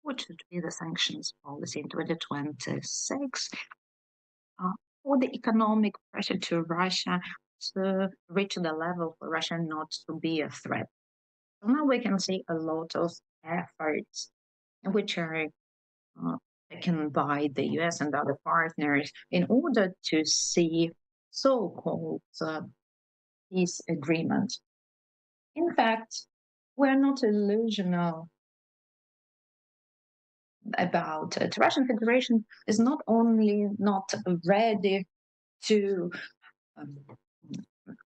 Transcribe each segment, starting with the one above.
what should be the sanctions policy in 2026 for the economic pressure to Russia to reach the level for Russia not to be a threat. So now we can see a lot of efforts which are taken by the US and other partners in order to see so-called peace agreement. In fact, we're not illusional about it. The Russian Federation is not only not ready to um,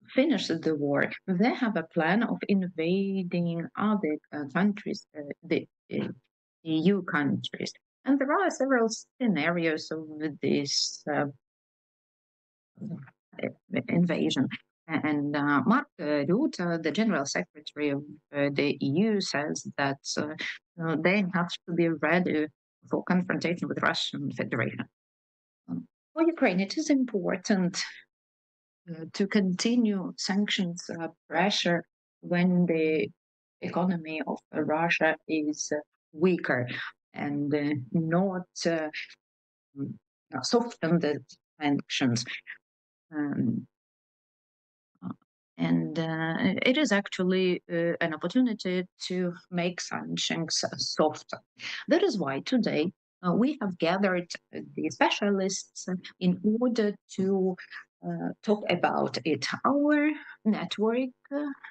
finish the war, they have a plan of invading other countries, the EU countries. And there are several scenarios of this invasion. And Mark Rutte, the General Secretary of the EU, says that they have to be ready for confrontation with Russian Federation. For Ukraine, it is important to continue sanctions pressure when the economy of Russia is weaker and not soften the sanctions. Um, and it is actually an opportunity to make sanctions softer. That is why today we have gathered the specialists in order to talk about it. Our network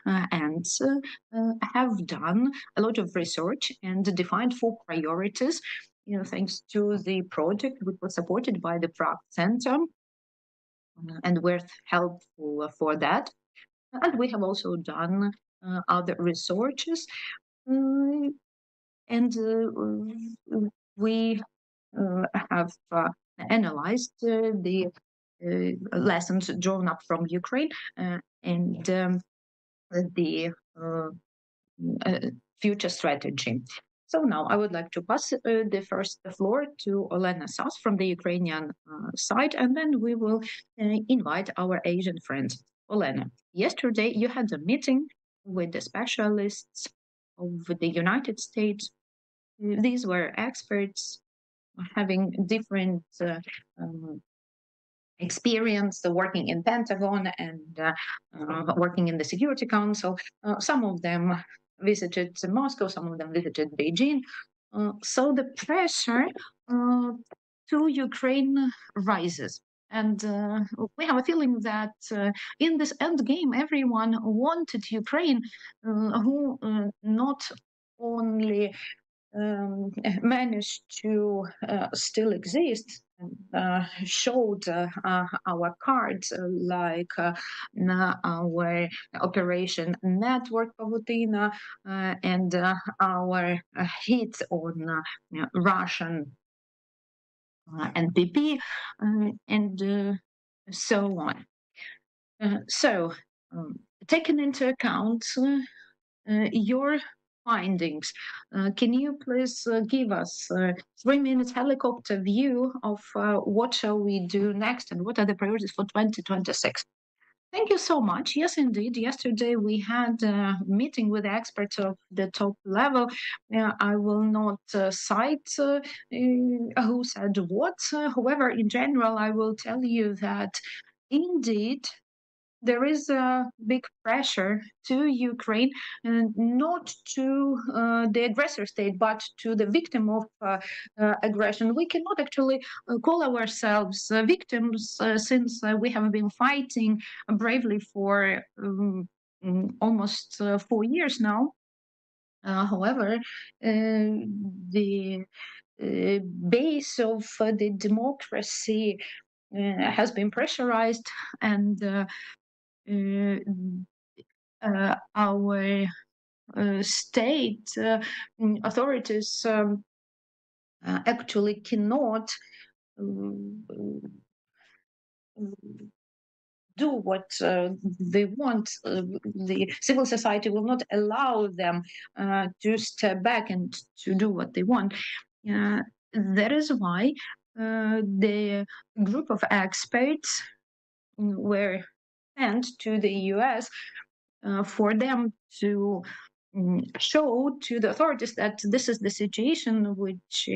and have done a lot of research and defined 4 priorities, thanks to the project which was supported by the Prague Center, and we're helpful for that. And we have also done other researches, and we have analyzed the lessons drawn up from Ukraine and the future strategy. So now I would like to pass the floor to Olena Sas from the Ukrainian side, and then we will invite our Asian friends. Olena, yesterday you had a meeting with the specialists of the United States. These were experts having different experience working in Pentagon and working in the Security Council. Some of them visited Moscow, some of them visited Beijing. So the pressure to Ukraine rises. And we have a feeling that in this end game, everyone wanted Ukraine, who not only managed to still exist and showed our cards like our Operation Network Pavutina and our hit on Russian NPP and so on. So, taking into account your findings, can you please give us 3 minutes helicopter view of what shall we do next and what are the priorities for 2026? Thank you so much. Yes, indeed. Yesterday we had a meeting with experts of the top level. I will not cite who said what. However, in general, I will tell you that indeed there is a big pressure to Ukraine, not to the aggressor state, but to the victim of aggression. We cannot actually call ourselves victims since we have been fighting bravely for almost 4 years now. However, the base of the democracy has been pressurized, and our state authorities actually cannot do what they want. The civil society will not allow them to step back and to do what they want. That is why the group of experts were sent to the US for them to show to the authorities that this is the situation which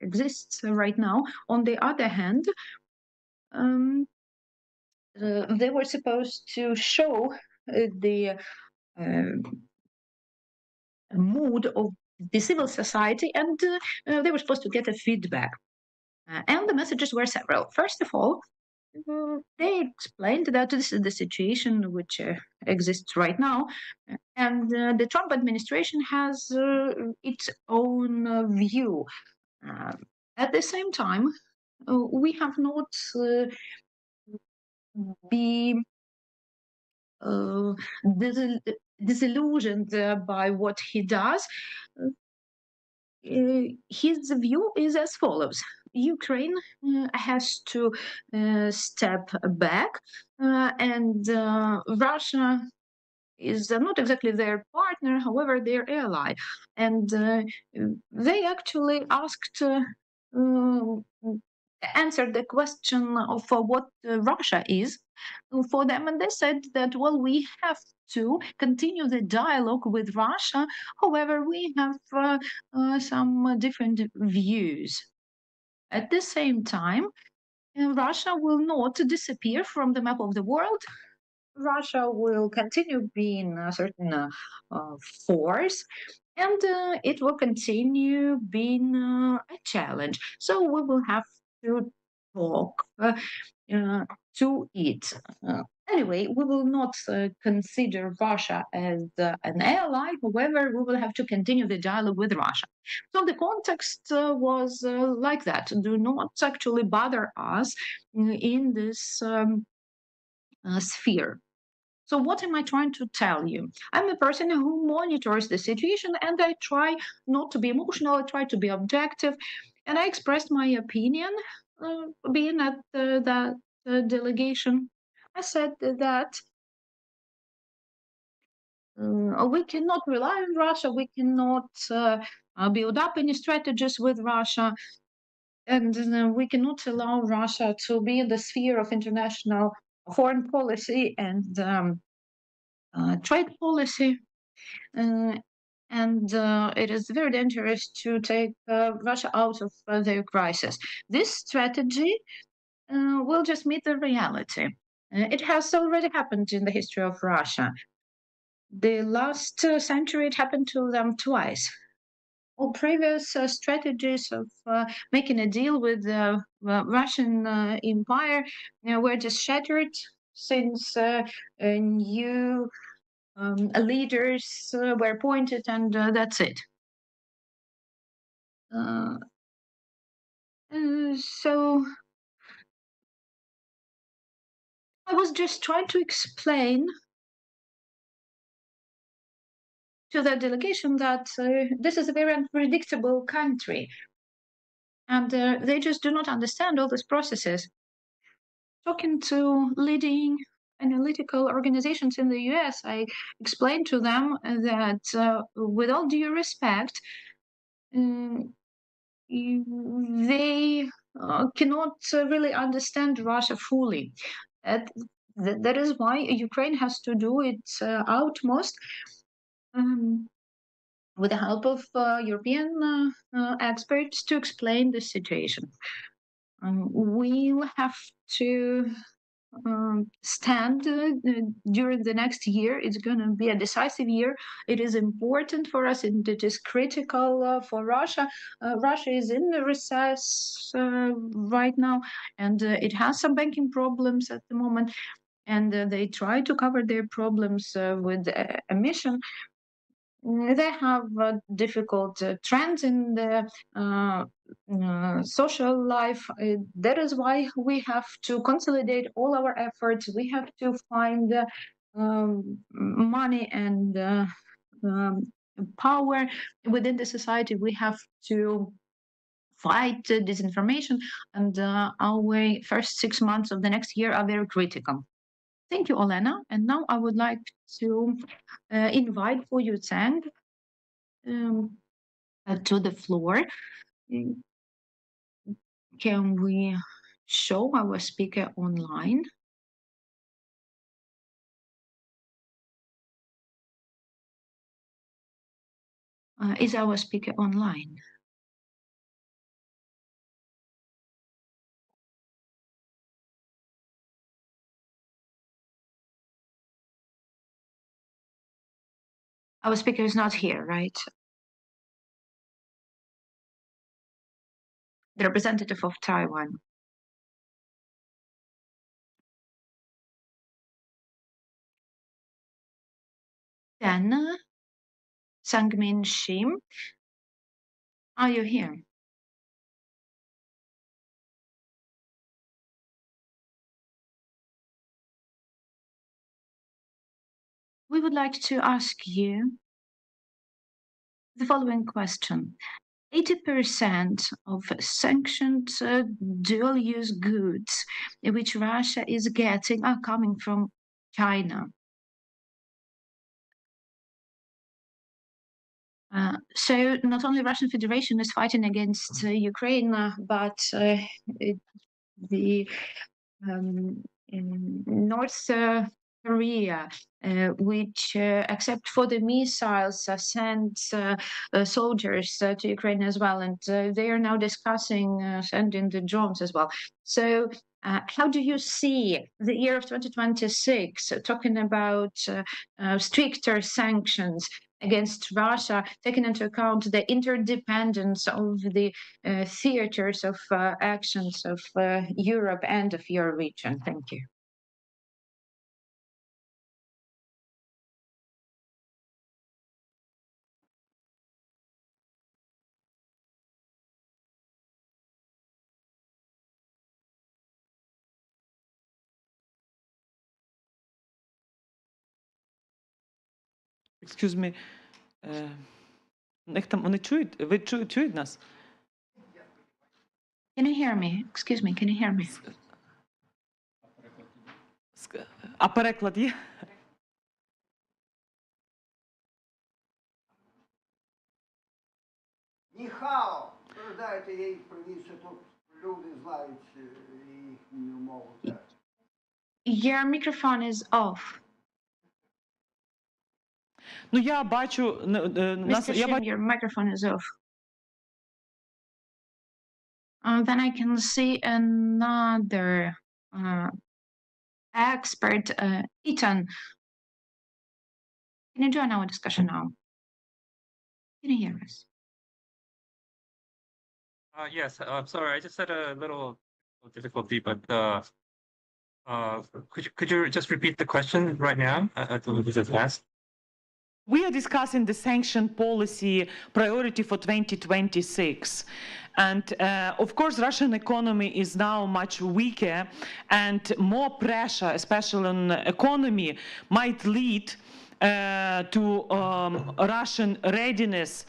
exists right now. On the other hand, um, they were supposed to show the mood of the civil society, and they were supposed to get a feedback. And the messages were several. First of all, they explained that this is the situation which exists right now, and the Trump administration has its own view. Uh, at the same time, we have not be uh, disillusioned by what he does. His view is as follows: Ukraine has to step back, and Russia is not exactly their partner, however, their ally. And they actually asked, answered the question of what Russia is for them. And they said that, well, we have to continue the dialogue with Russia. However, we have some different views. At the same time, Russia will not disappear from the map of the world. Russia will continue being a certain force, and it will continue being a challenge. So we will have to talk uh, to it. Anyway, we will not consider Russia as an ally. However, we will have to continue the dialogue with Russia. So the context was like that. Do not actually bother us in this sphere. So, what am I trying to tell you? I'm a person who monitors the situation, and I try not to be emotional, I try to be objective, and I expressed my opinion being at that delegation. I said that we cannot rely on Russia, we cannot build up any strategies with Russia, and we cannot allow Russia to be in the sphere of international foreign policy and trade policy. Uh, and it is very dangerous to take Russia out of their crisis. This strategy will just meet the reality. It has already happened in the history of Russia. The last century, it happened to them twice. All previous strategies of making a deal with the Russian empire were just shattered since new leaders were appointed, and that's it. Uh, so I was just trying to explain to the delegation that this is a very unpredictable country, and they just do not understand all these processes. Talking to leading analytical organizations in the US, I explained to them that, with all due respect, um, they cannot really understand Russia fully. That is why Ukraine has to do its utmost um, with the help of European experts to explain the situation. We'll have to stand during the next year. It's going to be a decisive year. It is important for us, and it is critical for Russia. Russia is in the recess right now, and it has some banking problems at the moment. And they try to cover their problems with emission. They have difficult trends in the social life. That is why we have to consolidate all our efforts. We have to find money and power within the society. We have to fight disinformation, and our first 6 months of the next year are very critical. Thank you, Olena. And now I would like to invite for you, Tsang, um, to the floor. Can we show our speaker online? Is our speaker online? Our speaker is not here, right? The representative of Taiwan. Then, Sangmin Shim, are you here? We would like to ask you the following question. 80% of sanctioned dual-use goods which Russia is getting are coming from China. So not only Russian Federation is fighting against Ukraine, but the in North Korea, which, except for the missiles, sends soldiers to Ukraine as well, and they are now discussing sending the drones as well. So, how do you see the year of 2026, talking about stricter sanctions against Russia, taking into account the interdependence of the theaters of actions of Europe and of your region? Thank you. Excuse me. Вони чують? Ви чують нас? Can you hear me? Excuse me, can you hear me? А переклад є? Ніхао! Передайте їй привіт, що тут люди знають їхню мову. Your microphone is off. Ну, я бачу... Mr. Shim, your microphone is off. Then I can see another expert, Ethan. Can you join our discussion now? Can you hear us? Yes, I'm sorry, I just had a little difficulty, but could you just repeat the question right now? I was just asked. We are discussing the sanction policy priority for 2026. And of course, Russian economy is now much weaker, and more pressure, especially on the economy, might lead to Russian readiness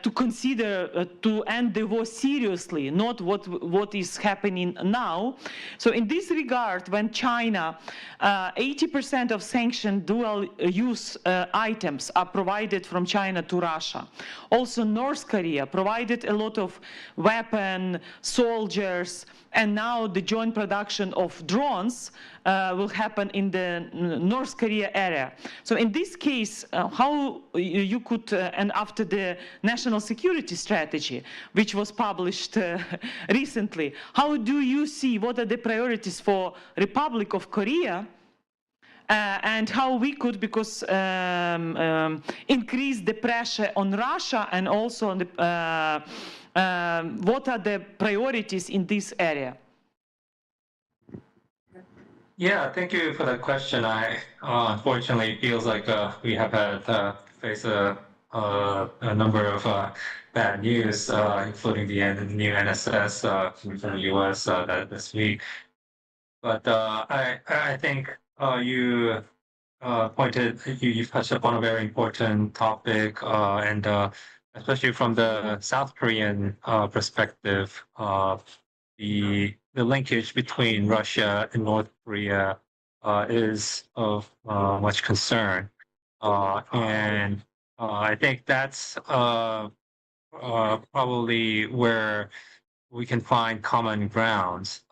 to consider to end the war seriously, not what is happening now. So in this regard, when China, 80% of sanctioned dual-use items are provided from China to Russia. Also, North Korea provided a lot of weapons, soldiers, and now the joint production of drones will happen in the North Korea area. So in this case, how you could, and after the national security strategy, which was published recently, how do you see, what are the priorities for Republic of Korea, and how we could, because increase the pressure on Russia, and also on the, what are the priorities in this area? Yeah, thank you for that question. I unfortunately it feels like we have had face a number of bad news, including the new NSS from the US this week. But I think you you've touched upon a very important topic, and especially from the South Korean perspective, the linkage between Russia and North Korea is of much concern, and I think that's probably where we can find common grounds.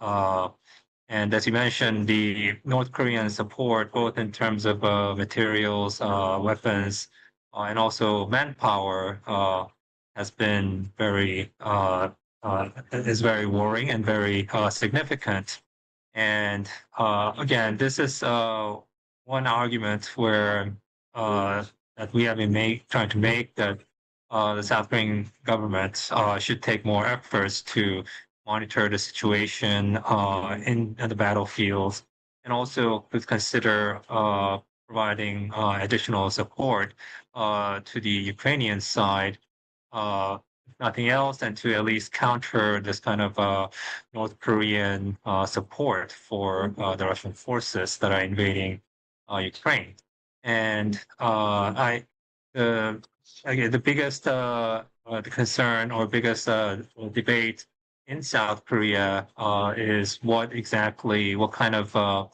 And as you mentioned, the North Korean support, both in terms of materials, weapons, and also manpower has been is very worrying and very significant. And again, this is one argument where that we have been trying to make, that the South Korean government should take more efforts to monitor the situation in the battlefields, and also could consider providing additional support to the Ukrainian side. If nothing else, and to at least counter this kind of North Korean support for the Russian forces that are invading Ukraine. And the again, the biggest the concern or biggest debate in South Korea is what kind of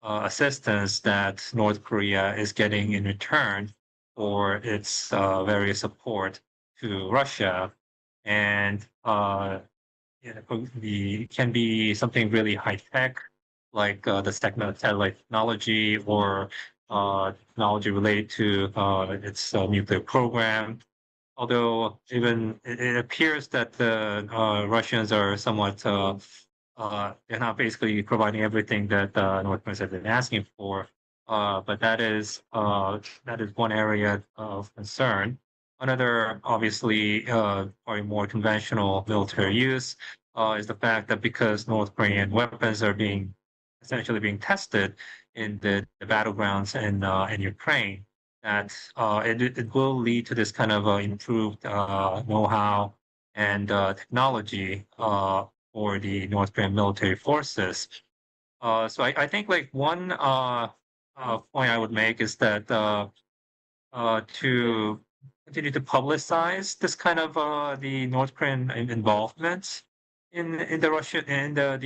assistance that North Korea is getting in return for its various support to Russia. And can be something really high tech, like the technology or technology related to its nuclear program. Although it appears that the Russians are somewhat they're not basically providing everything that North Koreans have been asking for. But that is one area of concern. Another, obviously, probably more conventional military use is the fact that because North Korean weapons are essentially being tested in the battlegrounds in Ukraine, that it will lead to this kind of improved know-how and technology for the North Korean military forces. So I think like one point I would make is that to continue to publicize this kind of the North Korean involvement in the Russian in the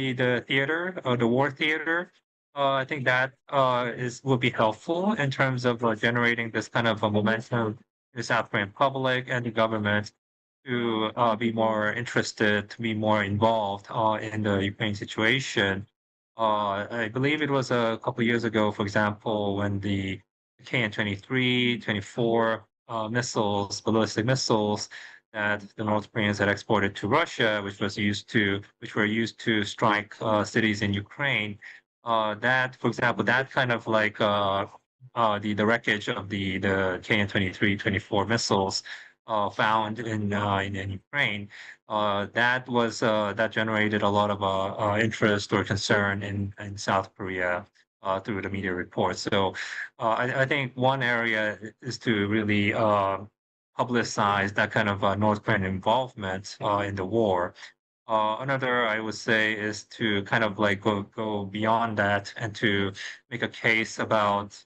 theater, the war theater. I think that will be helpful in terms of generating this kind of a momentum in the South Korean public and the government to be more interested, to be more involved in the Ukraine situation. I believe it was a couple of years ago, for example, when the KN-23, 24 missiles, ballistic missiles that the North Koreans had exported to Russia, which were used to strike cities in Ukraine. That, for example, that kind of like the wreckage of the KN-23, 24 missiles found in Ukraine, that generated a lot of interest or concern in South Korea through the media reports. So I think one area is to really publicize that kind of North Korean involvement in the war. Another, I would say, is to kind of like go beyond that and to make a case about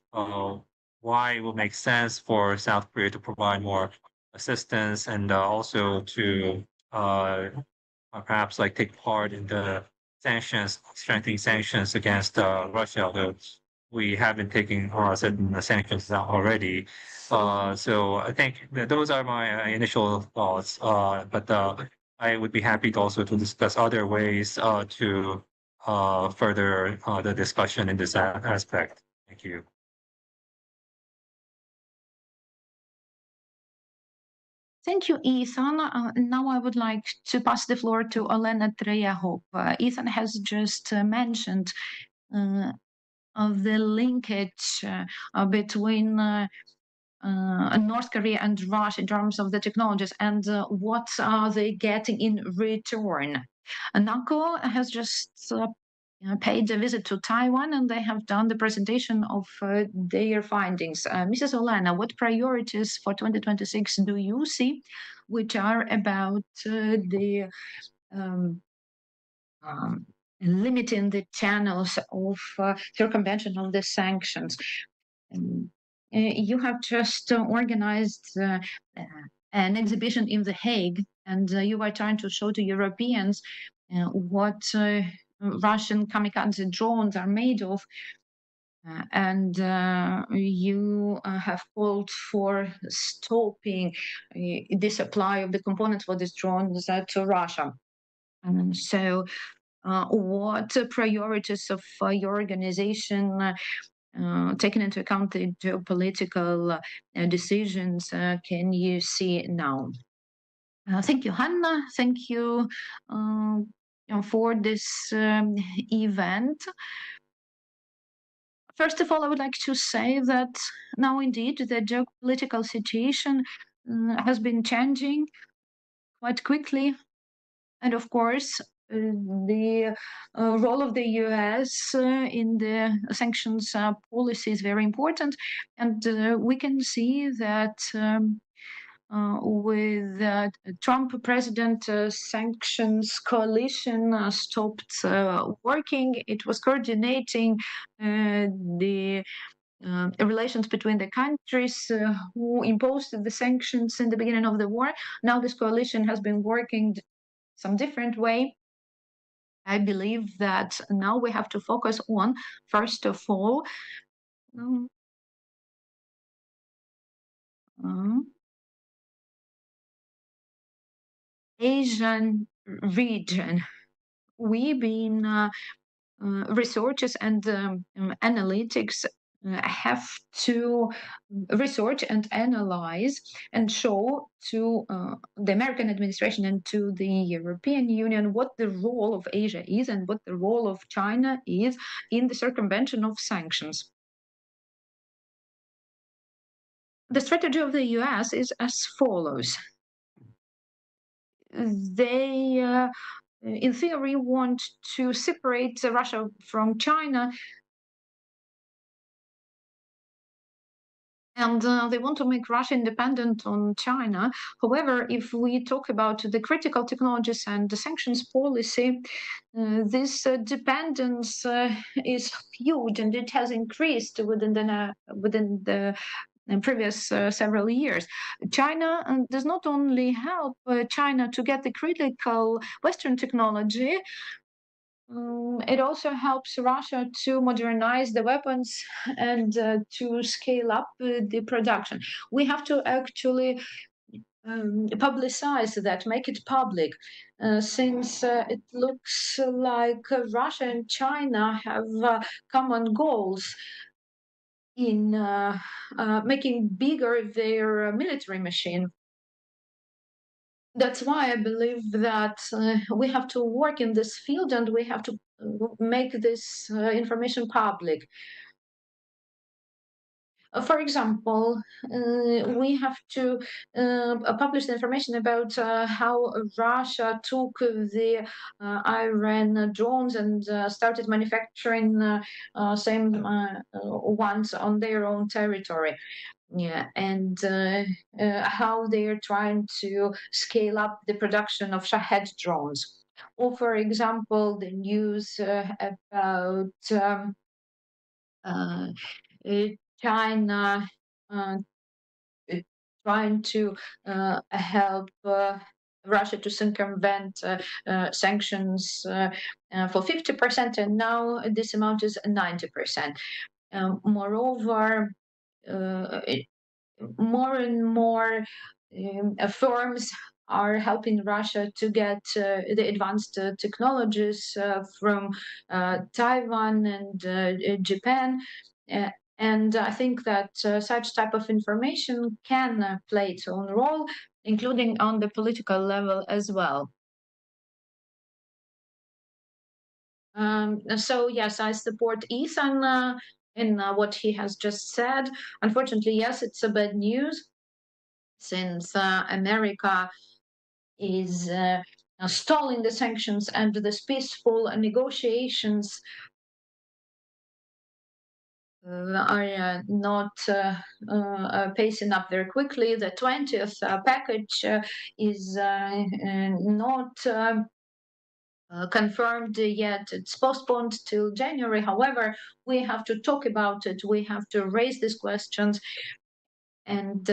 why it will make sense for South Korea to provide more assistance, and also to perhaps like take part in the strengthening sanctions against Russia, although we have been taking certain sanctions out already. So I think that those are my initial thoughts. But I would be happy to also to discuss other ways to further the discussion in this aspect. Thank you. Thank you, Ethan. Now I would like to pass the floor to Olena Treyahov. Ethan has just mentioned of the linkage between North Korea and Russia in terms of the technologies and what are they getting in return. NACO has just paid a visit to Taiwan, and they have done the presentation of their findings. Mrs. Olena, what priorities for 2026 do you see, which are about the limiting the channels of circumvention of the sanctions? You have just organized an exhibition in The Hague, and you are trying to show to Europeans what Russian kamikaze drones are made of. And you have called for stopping the supply of the components for these drones to Russia. So what priorities of your organization taking into account the geopolitical decisions, can you see now? Thank you, Hanna. Thank you for this event. First of all, I would like to say that now indeed the geopolitical situation has been changing quite quickly. And of course, the role of the US in the sanctions policy is very important. And we can see that with Trump president, sanctions coalition stopped working. It was coordinating the relations between the countries who imposed the sanctions in the beginning of the war. Now this coalition has been working some different way. I believe that now we have to focus on, first of all, Asian region. We've been researchers and analytics have to research and analyze and show to the American administration and to the European Union what the role of Asia is and what the role of China is in the circumvention of sanctions. The strategy of the US is as follows. They in theory, want to separate Russia from China, and they want to make Russia independent on China. However, if we talk about the critical technologies and the sanctions policy, this dependence is huge, and it has increased within the previous several years. China does not only help China to get the critical Western technology, it also helps Russia to modernize the weapons and to scale up the production. We have to actually publicize that, make it public, since it looks like Russia and China have common goals in making bigger their military machine. That's why I believe that we have to work in this field and we have to make this information public. For example, we have to publish the information about how Russia took the Iran drones and started manufacturing same ones on their own territory. Yeah, and how they are trying to scale up the production of Shahed drones. Or, for example, the news about China trying to help Russia to circumvent sanctions for 50%, and now this amount is 90%. Moreover, more and more firms are helping Russia to get the advanced technologies from Taiwan and Japan. And I think that such type of information can play its own role, including on the political level as well. So yes, I support Ethan in what he has just said. Unfortunately, yes, it's a bad news, since America is stalling the sanctions and the peaceful negotiations are not pacing up very quickly. The 20th package is not confirmed yet. It's postponed till January. However, we have to talk about it. We have to raise these questions, and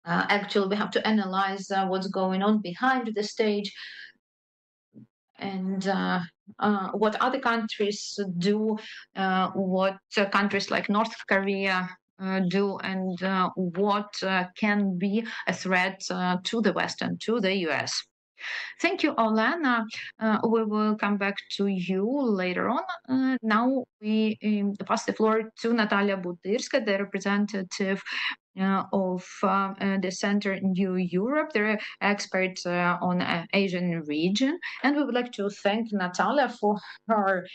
actually we have to analyze what's going on behind the stage, and what other countries do, what countries like North Korea do, and what can be a threat to the West and to the US. Thank you, Olena. We will come back to you later on. Now we pass the floor to Natalia Budyrska, the representative of the Center New Europe. They're experts on Asian region. And we would like to thank Natalia for her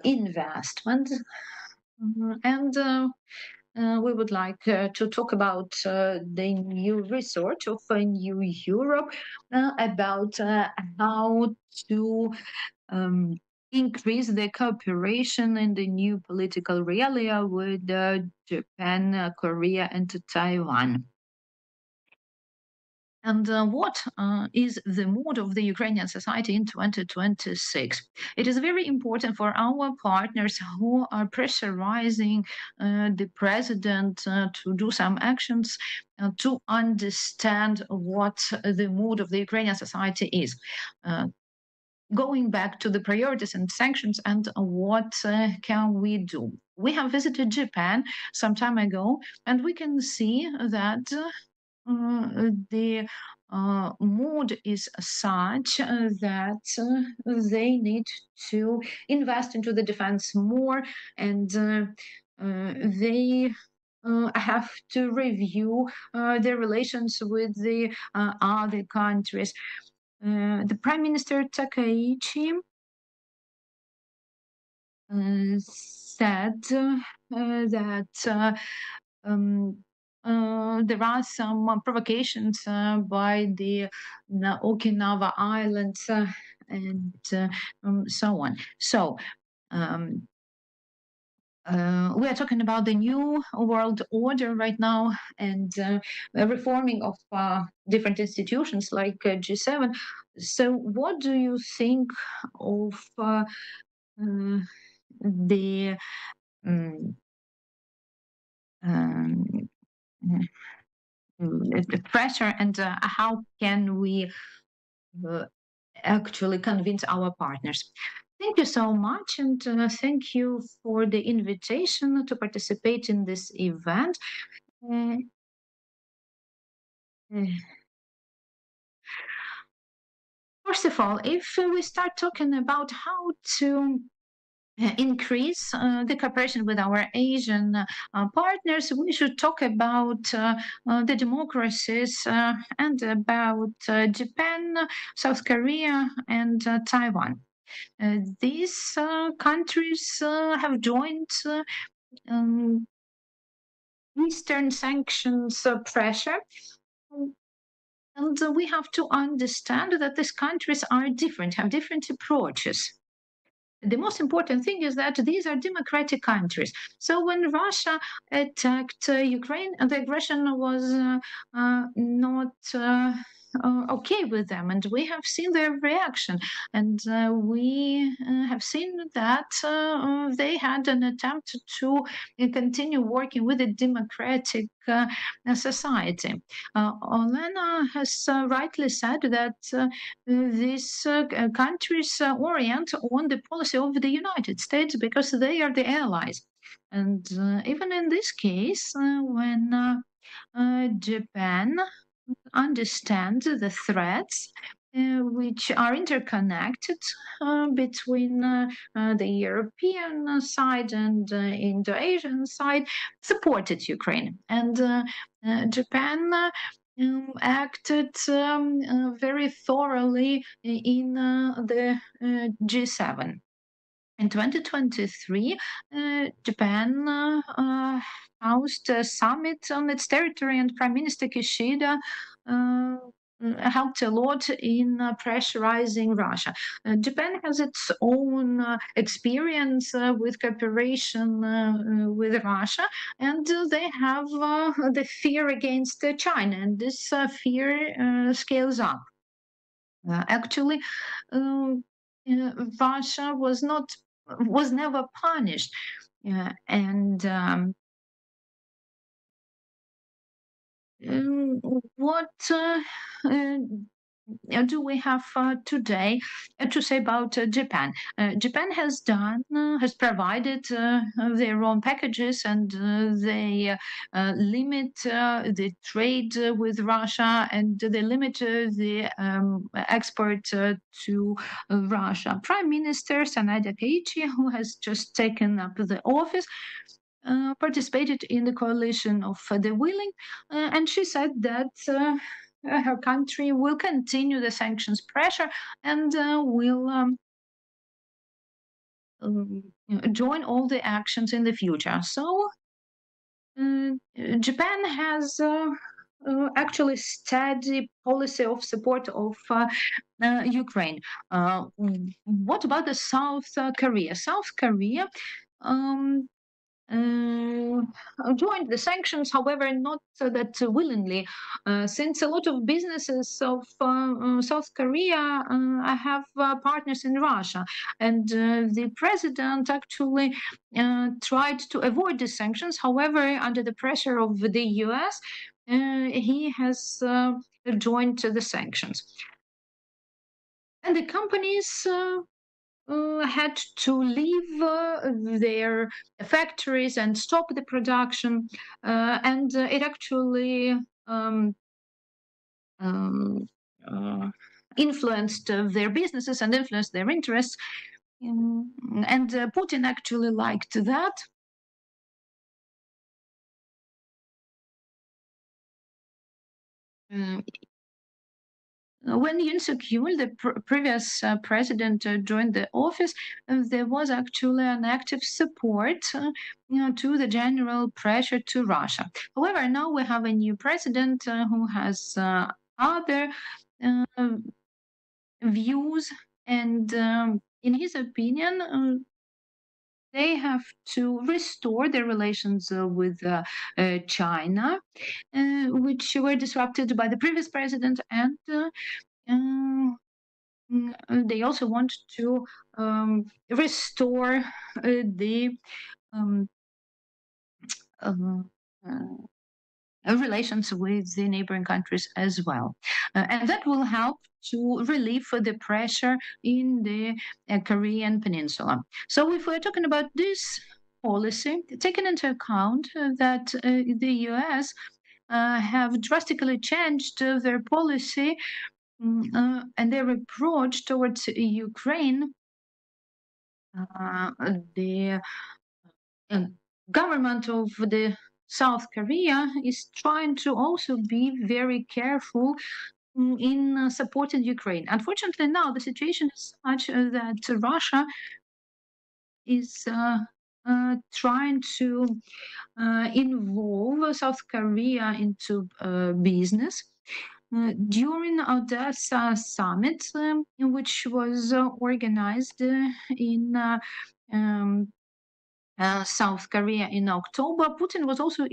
investment. And we would like to talk about the new research of New Europe about how to um, increase the cooperation in the new political realia with Japan, Korea, and Taiwan. And what is the mood of the Ukrainian society in 2026? It is very important for our partners who are pressurizing the president to do some actions to understand what the mood of the Ukrainian society is. Going back to the priorities and sanctions and what can we do? We have visited Japan some time ago, and we can see that the mood is such that they need to invest into the defense more, and they have to review their relations with the other countries. The Prime Minister Takaichi said that there are some provocations by the Okinawa Islands and so on. So we are talking about the new world order right now and reforming of different institutions like G7. So, what do you think of the um, um, the pressure and how can we uh, actually convince our partners? Thank you so much, and thank you for the invitation to participate in this event. Uh, uh, First of all, if we start talking about how to increase the cooperation with our Asian partners, we should talk about the democracies and about Japan, South Korea, and Taiwan. These countries have joined um, Eastern sanctions pressure. And we have to understand that these countries are different, have different approaches. The most important thing is that these are democratic countries. So when Russia attacked Ukraine, the aggression was not okay with them, and we have seen their reaction, and we have seen that they had an attempt to continue working with a democratic society. Olena has rightly said that these countries orient on the policy of the United States because they are the allies. And even in this case, when Japan understands the threats which are interconnected between the European side and Indo-Asian side, supported Ukraine. And Japan acted very thoroughly in the G7. In 2023, Japan housed a summit on its territory, and Prime Minister Kishida uh, helped a lot in pressurizing Russia. Japan has its own experience with cooperation with Russia, and they have the fear against China, and this fear scales up. Actually, Russia was never punished, and what do we have today to say about Japan? Japan has provided their own packages, and they limit the trade with Russia, and they limit the export to Russia. Prime Minister Sanada Keiichi, who has just taken up the office, participated in the coalition of the willing, and she said that her country will continue the sanctions pressure and will join all the actions in the future. So Japan has actually steady policy of support of Ukraine. What about the South Korea? South Korea um, joined the sanctions, however, not that willingly, since a lot of businesses of South Korea have partners in Russia, and the president actually tried to avoid the sanctions. However, under the pressure of the US, he has joined the sanctions. And the companies had to leave their factories and stop the production, and it actually um, uh, influenced their businesses and influenced their interests. And Putin actually liked that. Um, when Yoon Suk Yeol, the previous president, joined the office, there was actually an active support, to the general pressure to Russia. However, now we have a new president who has other views, and in his opinion, they have to restore their relations with China, which were disrupted by the previous president, and they also want to restore the um, uh, relations with the neighboring countries as well. And that will help to relieve the pressure in the Korean peninsula. So if we're talking about this policy, taking into account that the US have drastically changed their policy and their approach towards Ukraine, the government of the South Korea is trying to also be very careful in supporting Ukraine. Unfortunately, now the situation is such that Russia is trying to involve South Korea into business. During Odessa summit, which was organized in um, South Korea in October, Putin was also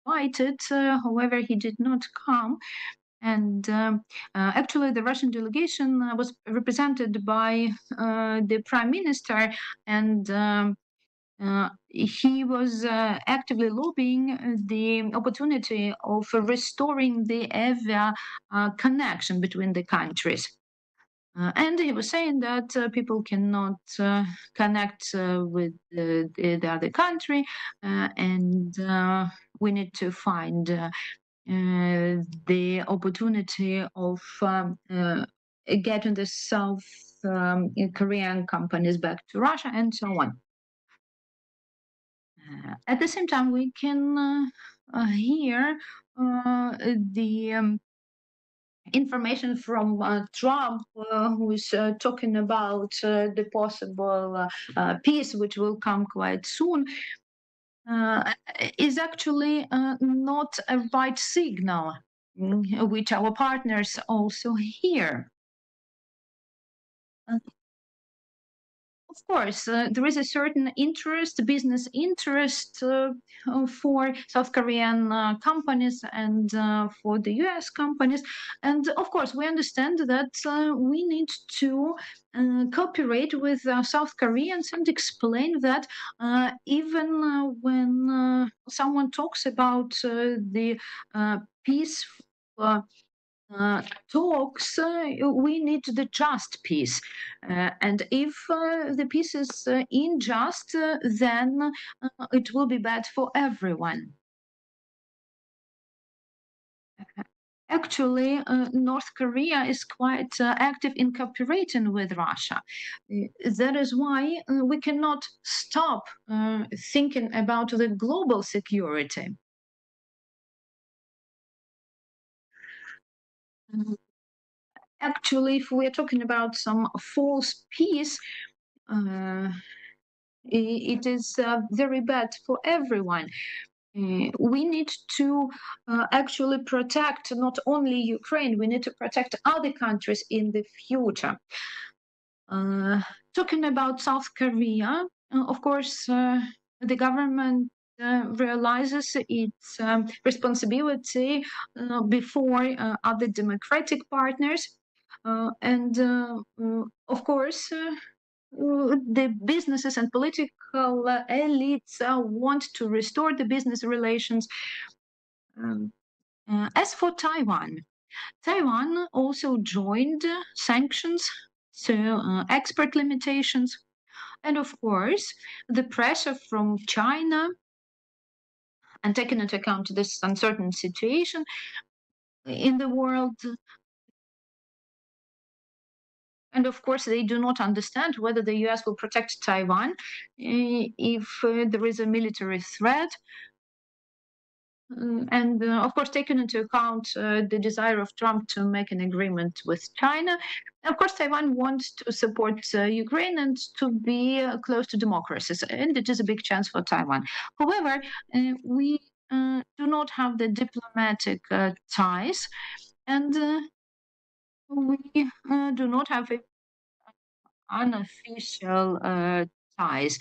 invited. However, he did not come. And actually, the Russian delegation was represented by the prime minister, and he was actively lobbying the opportunity of restoring the EVA connection between the countries. And he was saying that people cannot connect with the other country, and we need to find the opportunity of getting the South Korean companies back to Russia, and so on. At the same time, we can hear the information from Trump, who is talking about the possible peace, which will come quite soon, is actually not a right signal, which our partners also hear. Of course, there is a certain interest, business interest, for South Korean companies and for the US companies. And of course, we understand that we need to cooperate with South Koreans and explain that even when someone talks about the peace talks, we need the just peace. And if the peace is unjust, then it will be bad for everyone. Actually, North Korea is quite active in cooperating with Russia. That is why we cannot stop thinking about the global security. Actually, if we're talking about some false peace, it is very bad for everyone. We need to actually protect not only Ukraine, we need to protect other countries in the future. Talking about South Korea, of course, the government realizes its responsibility before other democratic partners. And of course, the businesses and political elites want to restore the business relations. As for Taiwan, Taiwan also joined sanctions, so export limitations, and of course, the pressure from China, and taking into account this uncertain situation in the world. And of course, they do not understand whether the US will protect Taiwan if there is a military threat. And of course, taking into account the desire of Trump to make an agreement with China, of course, Taiwan wants to support Ukraine and to be close to democracies, and it is a big chance for Taiwan. However, we do not have the diplomatic ties, and we do not have unofficial ties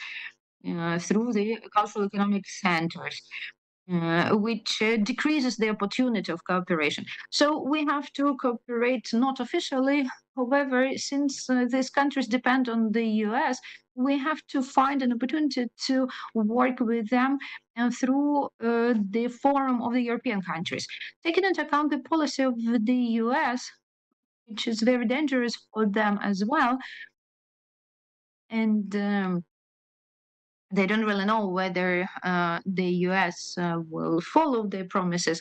through the cultural economic centers. Which decreases the opportunity of cooperation. So we have to cooperate not officially. However, since these countries depend on the US, we have to find an opportunity to work with them through the forum of the European countries. Taking into account the policy of the US, which is very dangerous for them as well, and they don't really know whether the US will follow their promises.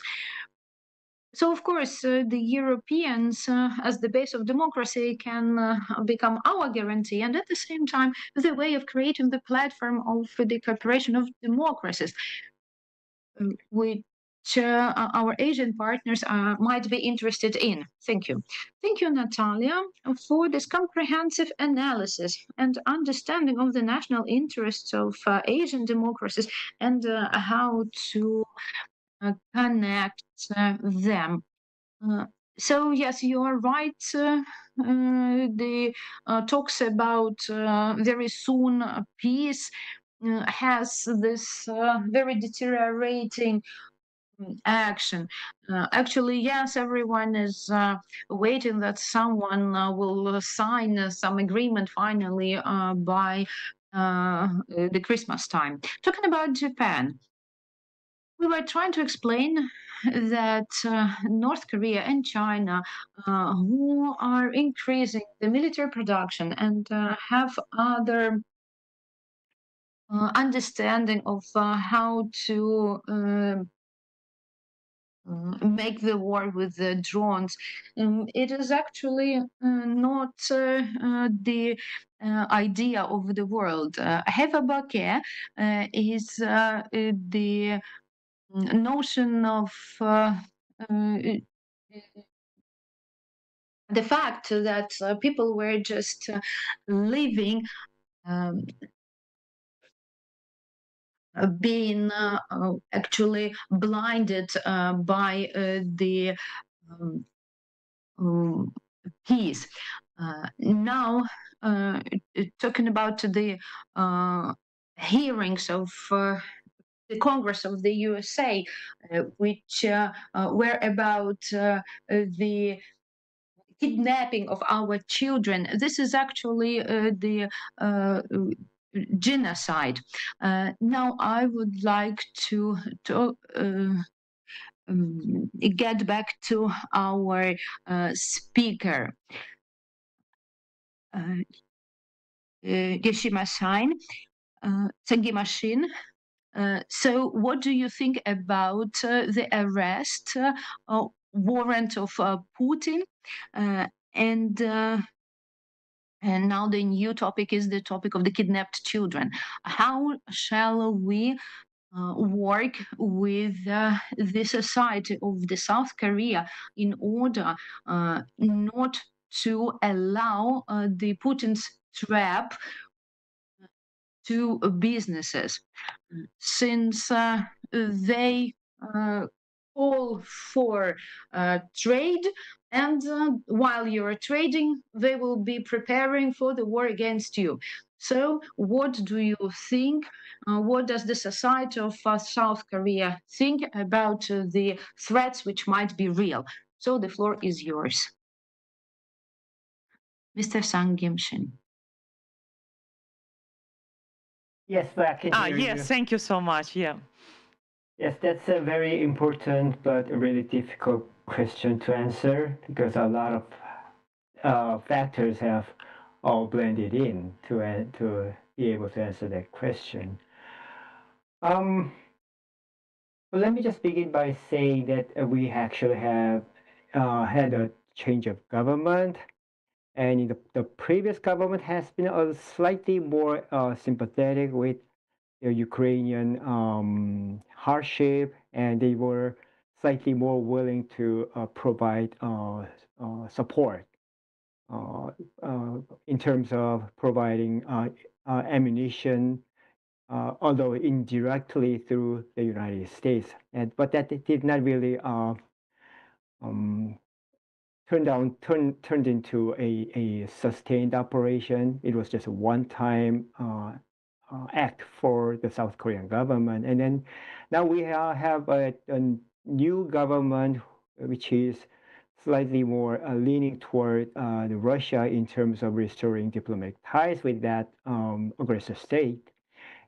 So, of course, the Europeans, as the base of democracy, can become our guarantee, and at the same time, the way of creating the platform of the cooperation of democracies, which our Asian partners might be interested in. Thank you. Thank you, Natalia, for this comprehensive analysis and understanding of the national interests of Asian democracies and how to connect them. So yes, you are right. The talks about very soon peace has this very deteriorating action. Actually, yes, everyone is waiting that someone will sign some agreement finally by the Christmas time. Talking about Japan, we were trying to explain that North Korea and China, who are increasing the military production and have other understanding of how to make the war with the drones. It is actually not the idea of the world. Hevabake is the notion of the fact that people were just living, um, being actually blinded by the um, um, peace. Now, talking about the hearings of the Congress of the USA, which were about the kidnapping of our children. This is actually the genocide. Now, I would like to get back to our speaker, Geshimashin, Sangimashin. So what do you think about the arrest warrant of Putin? And now the new topic is the topic of the kidnapped children. How shall we work with the society of the South Korea in order not to allow the Putin's trap to businesses, since they call for trade, and while you're trading, they will be preparing for the war against you. So what do you think? What does the society of South Korea think about the threats which might be real? So the floor is yours. Mr. Sang Gimshin. Yes, I can hear you. Yes, thank you so much. Yeah. Yes, that's a very important but a really difficult question to answer because a lot of factors have all blended in to be able to answer that question. Well, let me just begin by saying that we actually have had a change of government, and the previous government has been slightly more sympathetic with the Ukrainian hardship, and they were slightly more willing to provide support in terms of providing ammunition, although indirectly through the United States. But that did not really turned into a sustained operation. It was just a one-time act for the South Korean government. And then now we have a new government, which is slightly more leaning toward the Russia in terms of restoring diplomatic ties with that aggressor state,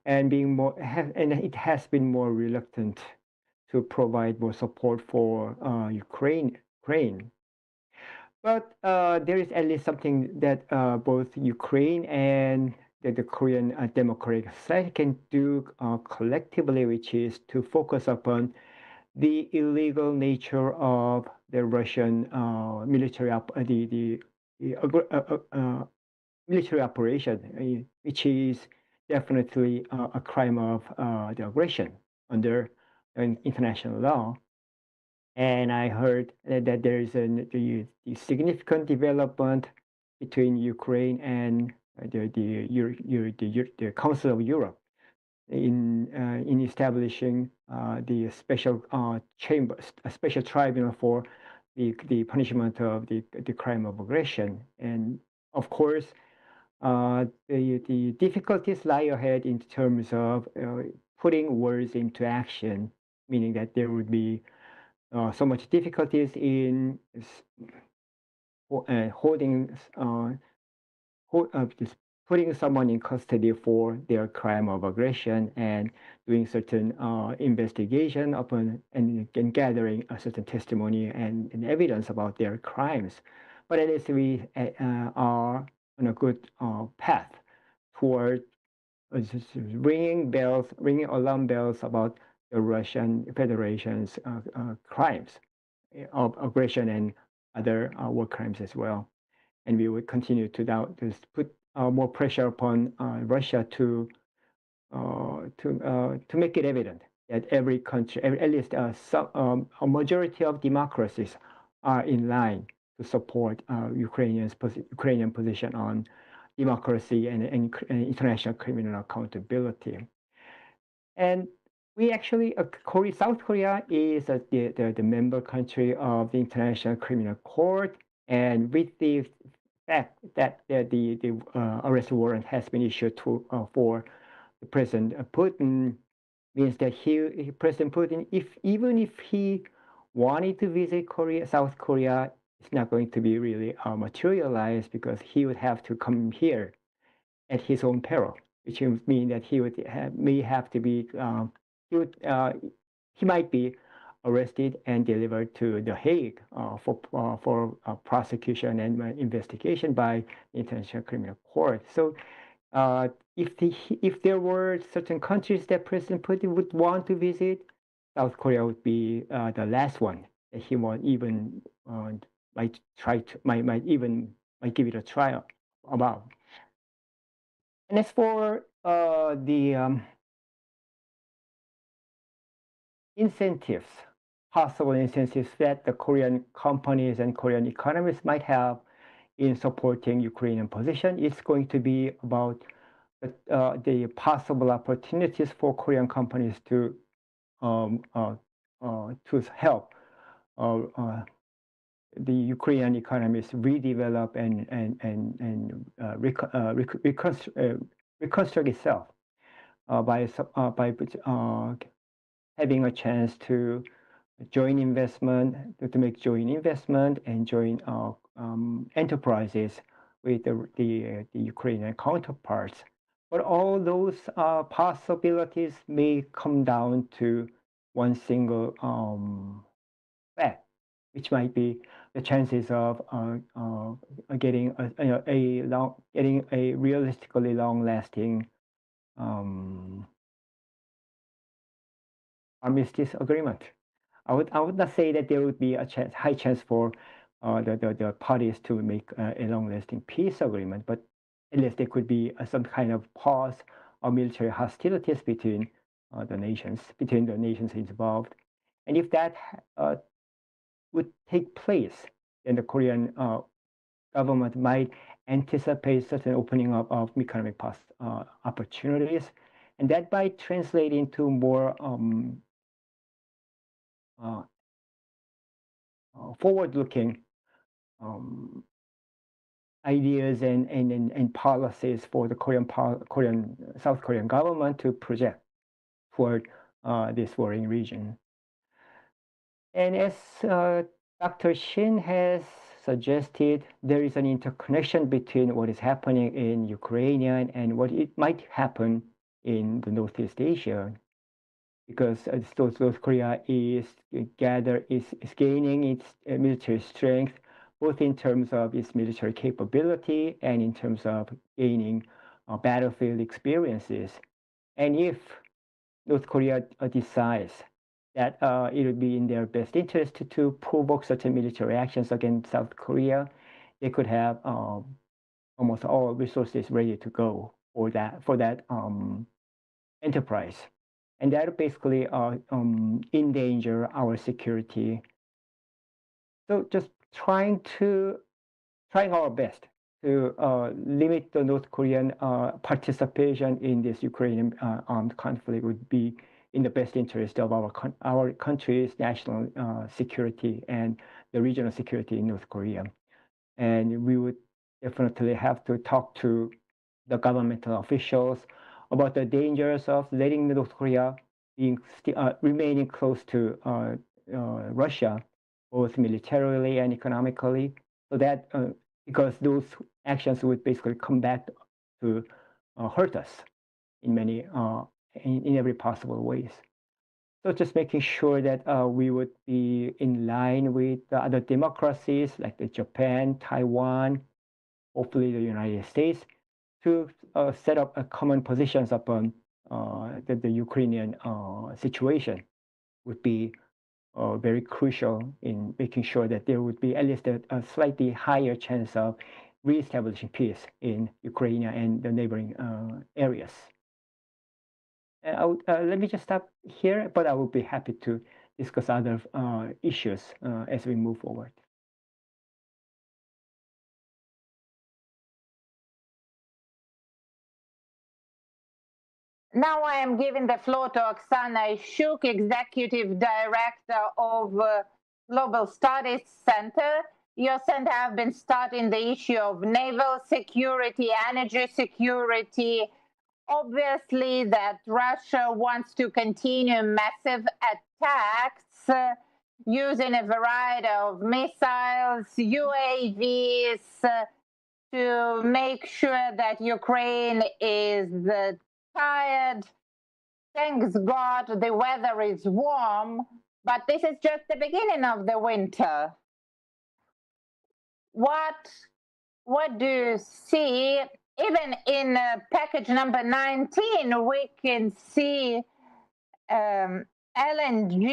and being more, and it has been more reluctant to provide more support for Ukraine. But there is at least something that both Ukraine and the Korean Democratic Society can do collectively, which is to focus upon the illegal nature of the Russian military operation, which is definitely a crime of the aggression under international law. And I heard that there is the significant development between Ukraine and the Council of Europe in establishing the special chamber, a special tribunal for the punishment of the crime of aggression. And of course, the difficulties lie ahead in terms of putting words into action, meaning that there would be so much difficulties in holding just putting someone in custody for their crime of aggression and doing certain investigation upon and gathering a certain testimony and evidence about their crimes. But at least we are on a good path toward ringing alarm bells about the Russian Federation's crimes of aggression and other war crimes as well. And we will continue to now just put more pressure upon Russia to make it evident that every country, at least a majority of democracies, are in line to support Ukrainian position on democracy and international criminal accountability. And we actually, South Korea is the member country of the International Criminal Court, and with the fact that the arrest warrant has been issued for President Putin, means that President Putin, even if he wanted to visit South Korea, it's not going to be really materialized, because he would have to come here at his own peril, which would mean that he would may have to be he might be arrested and delivered to The Hague for prosecution and investigation by the International Criminal Court. So if there were certain countries that President Putin would want to visit, South Korea would be the last one that he might even might give it a try about. And as for the incentives, possible incentives that the Korean companies and Korean economies might have in supporting Ukrainian position, it's going to be about the possible opportunities for Korean companies to help the Ukrainian economies redevelop and reconstruct itself by having a chance to join investment, to make joint investment and join enterprises with the Ukrainian counterparts. But all those possibilities may come down to one single fact, which might be the chances of getting a realistically long-lasting armistice agreement. I would not say that there would be a high chance for the parties to make a long-lasting peace agreement, but at least there could be some kind of pause or military hostilities between the nations involved. And if that would take place, then the Korean government might anticipate certain opening up of economic opportunities, and that might translate into more forward-looking ideas and policies for the South Korean government to project toward this warring region. And as Dr. Shin has suggested, there is an interconnection between what is happening in Ukraine and what it might happen in the Northeast Asia, because South Korea is gaining its military strength, both in terms of its military capability and in terms of gaining battlefield experiences. And if North Korea decides that it would be in their best interest to provoke certain military actions against South Korea, they could have almost all resources ready to go for that enterprise. And that basically endanger our security. So just trying our best to limit the North Korean participation in this Ukrainian armed conflict would be in the best interest of our country's national security and the regional security in North Korea. And we would definitely have to talk to the governmental officials about the dangers of letting North Korea remaining close to Russia, both militarily and economically, so that because those actions would basically come back to hurt us in many in every possible ways. So just making sure that we would be in line with the other democracies like Japan, Taiwan, hopefully the United States, to set up a common positions upon the Ukrainian situation would be very crucial in making sure that there would be at least a slightly higher chance of reestablishing peace in Ukraine and the neighboring areas. Let me just stop here, but I will be happy to discuss other issues as we move forward. Now I am giving the floor to Oksana Shuk, Executive Director of Global Studies Center. Your center have been studying the issue of naval security, energy security. Obviously that Russia wants to continue massive attacks using a variety of missiles, UAVs, to make sure that Ukraine is tired. Thanks God the weather is warm, But this is just the beginning of the winter. What do you see? Even in package number 19, we can see LNG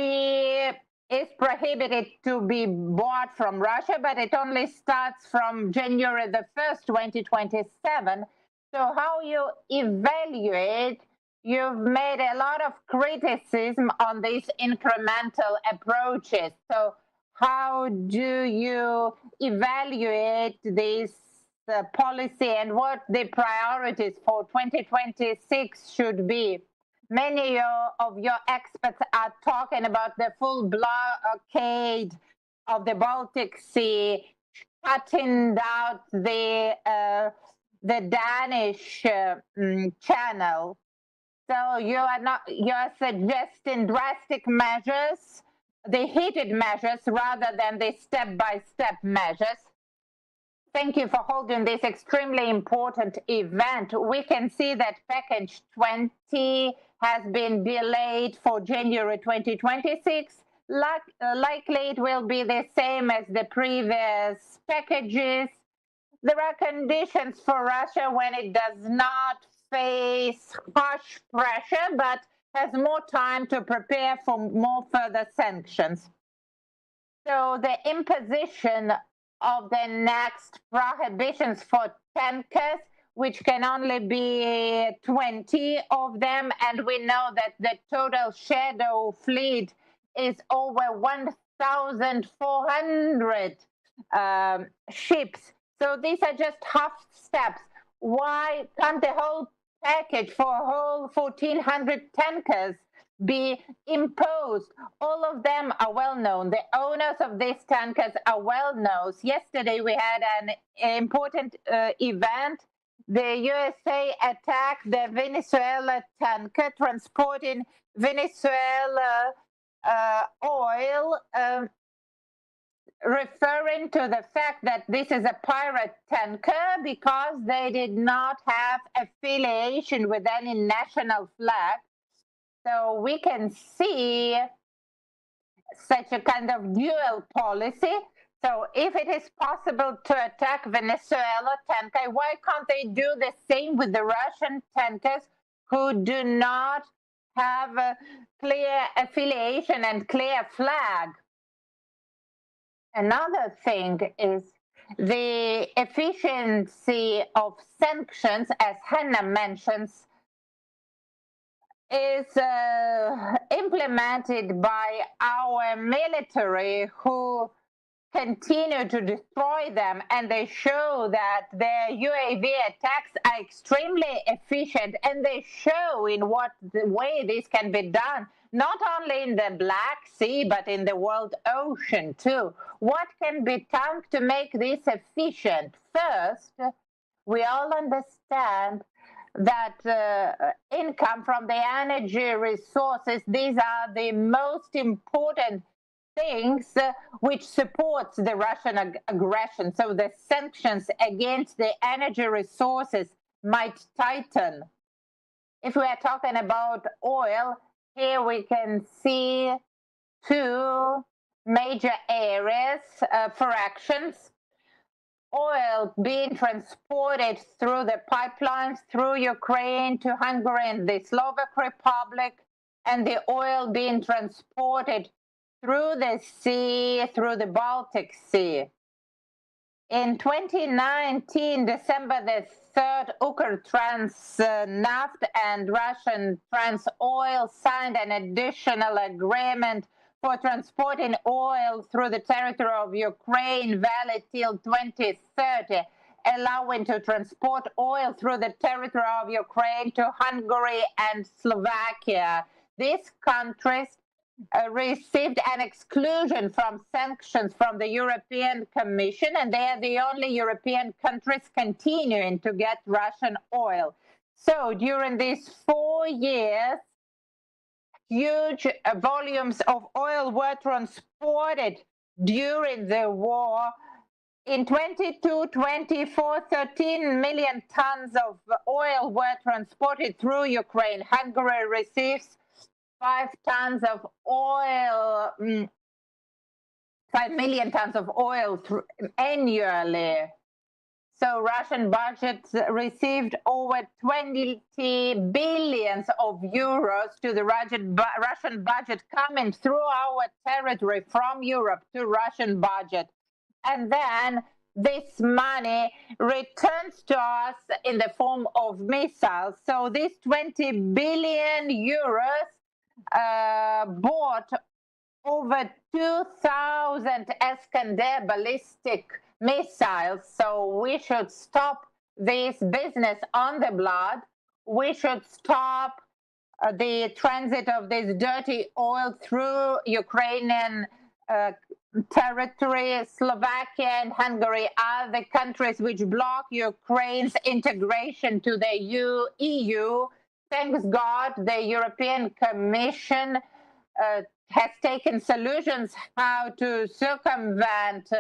is prohibited to be bought from Russia, but it only starts from January the 1st, 2027. So how you evaluate, you've made a lot of criticism on these incremental approaches. So how do you evaluate this policy and what the priorities for 2026 should be? Many of your experts are talking about the full blockade of the Baltic Sea, cutting out the Danish channel. So you are suggesting drastic measures, the heated measures rather than the step-by-step measures. Thank you for holding this extremely important event. We can see that package 20 has been delayed for January 2026. Likely it will be the same as the previous packages. There are conditions for Russia when it does not face harsh pressure, but has more time to prepare for more further sanctions. So the imposition of the next prohibitions for tankers, which can only be 20 of them, and we know that the total shadow fleet is over 1,400 ships. So these are just half steps. Why can't the whole package for a whole 1,400 tankers be imposed? All of them are well known. The owners of these tankers are well known. Yesterday we had an important event. The USA attacked the Venezuela tanker transporting Venezuela oil, referring to the fact that this is a pirate tanker because they did not have affiliation with any national flag. So we can see such a kind of dual policy. So if it is possible to attack Venezuela tanker, why can't they do the same with the Russian tankers who do not have a clear affiliation and clear flag? Another thing is the efficiency of sanctions, as Hannah mentions, is implemented by our military who continue to destroy them, and they show that their UAV attacks are extremely efficient, and they show in what way this can be done, not only in the Black Sea, but in the world ocean too. What can be done to make this efficient? First, we all understand that income from the energy resources, these are the most important things which supports the Russian aggression. So the sanctions against the energy resources might tighten. If we are talking about oil, here we can see two major areas for actions. Oil being transported through the pipelines through Ukraine to Hungary and the Slovak Republic, and the oil being transported through the sea, through the Baltic Sea. In 2019, December the 3rd, Ukrtransneft and Russian Transoil signed an additional agreement for transporting oil through the territory of Ukraine valid till 2030, allowing to transport oil through the territory of Ukraine to Hungary and Slovakia. These countries received an exclusion from sanctions from the European Commission, and they are the only European countries continuing to get Russian oil. So during these 4 years, huge volumes of oil were transported during the war. In 22-24, 13 million tons of oil were transported through Ukraine. Hungary receives 5 tons of oil, 5 million tons of oil annually. So Russian budgets received over 20 billions of euros to the Russian budget coming through our territory from Europe to Russian budget. And then this money returns to us in the form of missiles. So this 20 billion euros bought over 2,000 Iskander ballistic missiles. So we should stop this business on the blood. We should stop the transit of this dirty oil through Ukrainian territory. Slovakia and Hungary are the countries which block Ukraine's integration to the EU. Thanks God, the European Commission has taken solutions how to circumvent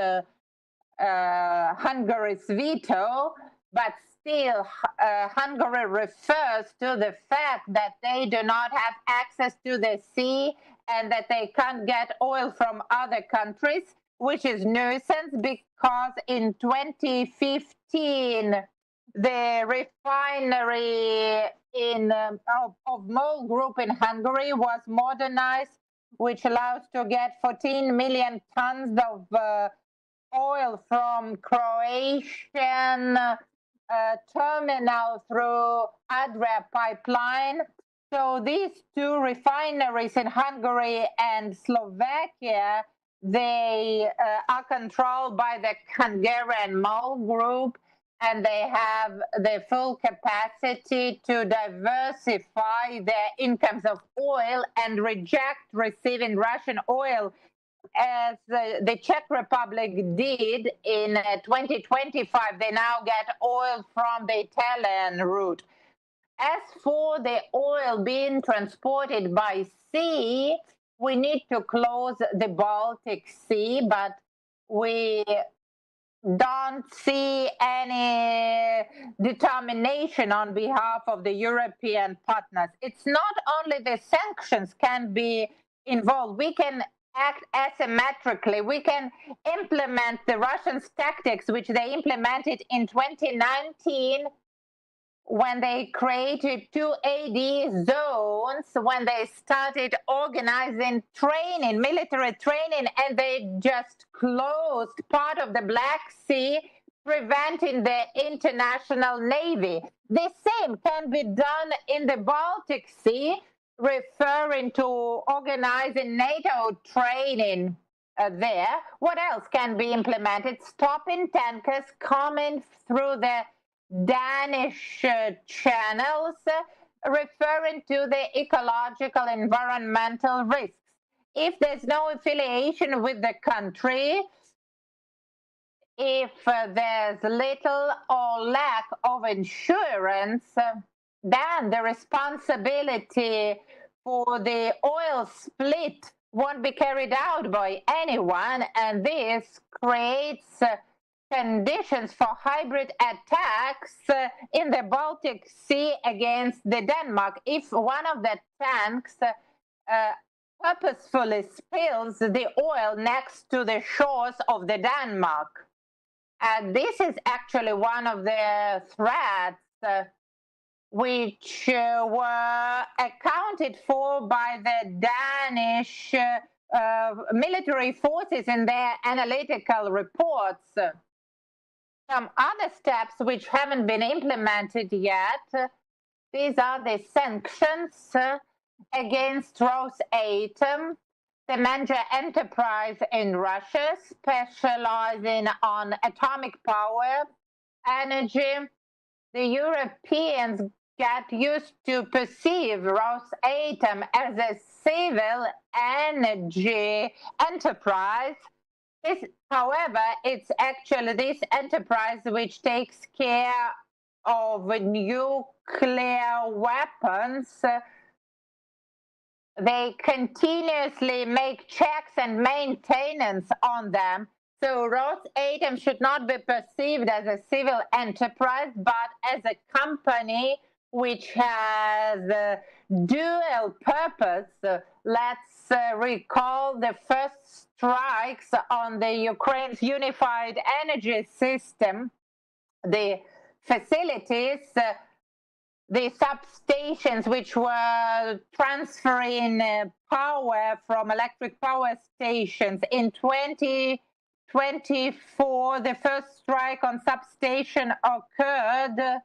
Hungary's veto, but still Hungary refers to the fact that they do not have access to the sea and that they can't get oil from other countries, which is nuisance because in 2015 the refinery of MOL Group in Hungary was modernized, which allows to get 14 million tons of oil from Croatian terminal through Adria pipeline. So these two refineries in Hungary and Slovakia, they are controlled by the Hungarian MOL Group, and they have the full capacity to diversify their incomes of oil and reject receiving Russian oil, as the Czech Republic did in 2025. They now get oil from the Italian route. As for the oil being transported by sea, we need to close the Baltic Sea, but we don't see any determination on behalf of the European partners. It's not only the sanctions can be involved. We can act asymmetrically. We can implement the Russians' tactics, which they implemented in 2019 when they created 2 AD zones, when they started organizing training, military training, and they just closed part of the Black Sea, preventing the international navy. The same can be done in the Baltic Sea, referring to organizing NATO training there. What else can be implemented? Stopping tankers coming through the Danish channels, referring to the ecological environmental risks. If there's no affiliation with the country, if there's little or lack of insurance, then the responsibility for the oil split won't be carried out by anyone, and this creates conditions for hybrid attacks in the Baltic Sea against the Denmark. If one of the tanks purposefully spills the oil next to the shores of the Denmark, and this is actually one of the threats which were accounted for by the Danish military forces in their analytical reports. Some other steps which haven't been implemented yet, these are the sanctions against Rosatom, the major enterprise in Russia specializing on atomic power, energy. The Europeans got used to perceive Rosatom as a civil energy enterprise. This, however, it's actually this enterprise which takes care of nuclear weapons. They continuously make checks and maintenance on them. So Rosatom should not be perceived as a civil enterprise, but as a company which has a dual purpose. Let's recall the first strikes on the Ukraine's unified energy system, the facilities, the substations which were transferring power from electric power stations. In 2024, the first strike on substation occurred,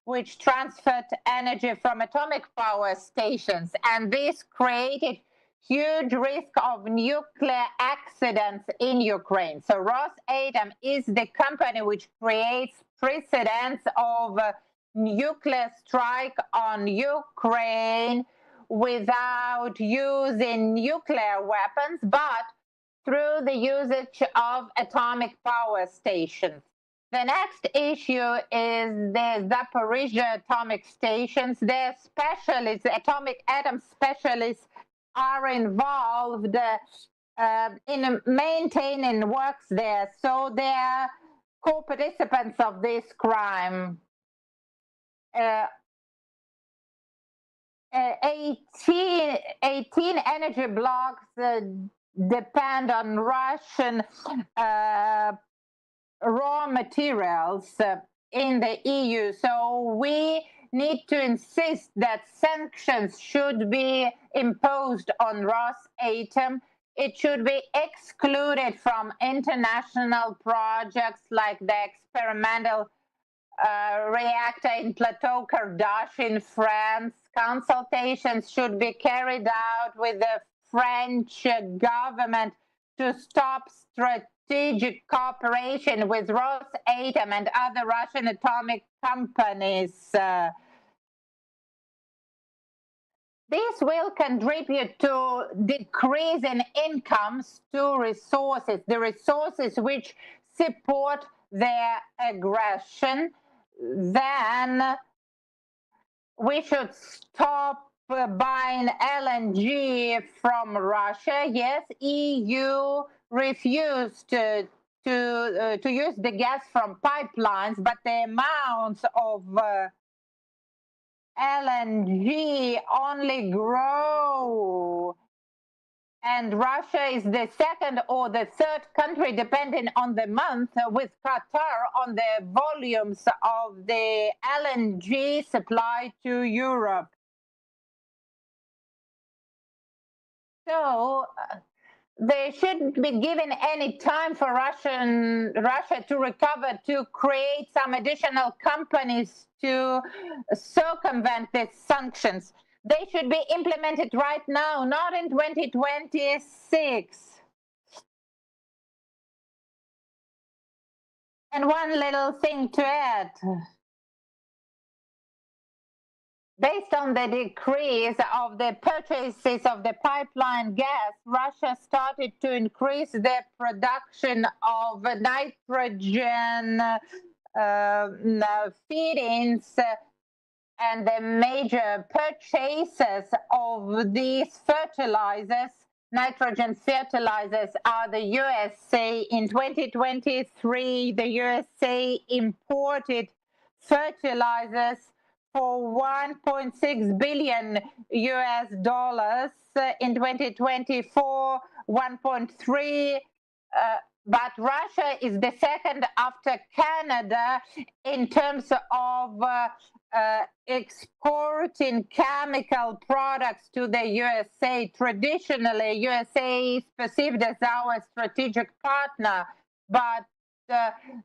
which transferred energy from atomic power stations, and this created huge risk of nuclear accidents in Ukraine. So Rosatom is the company which creates precedents of nuclear strike on Ukraine without using nuclear weapons, but through the usage of atomic power stations. The next issue is the Zaporizhzhia atomic stations. Their specialists, atom specialists, are involved in maintaining works there, so they are co-participants of this crime. 18 energy blocks depend on Russian raw materials in the EU. So we need to insist that sanctions should be imposed on Rosatom. It should be excluded from international projects like the experimental reactor in Plateau Cardache in France. Consultations should be carried out with the French government to stop strategic cooperation with Rosatom and other Russian atomic companies. This will contribute to decrease in incomes to resources, the resources which support their aggression. Then we should stop buying LNG from Russia. Yes, EU refused to use the gas from pipelines, but the amounts of LNG only grow, and Russia is the second or the third country, depending on the month, with Qatar on the volumes of the LNG supply to Europe. So they shouldn't be given any time for Russia to recover, to create some additional companies to circumvent these sanctions. They should be implemented right now, not in 2026. And one little thing to add. Based on the decrease of the purchases of the pipeline gas, Russia started to increase their production of nitrogen feedings, and the major purchasers of these fertilizers, nitrogen fertilizers, are the USA. In 2023, the USA imported fertilizers for $1.6 billion US. In 2024, 1.3. But Russia is the second after Canada in terms of exporting chemical products to the USA. Traditionally, USA is perceived as our strategic partner, but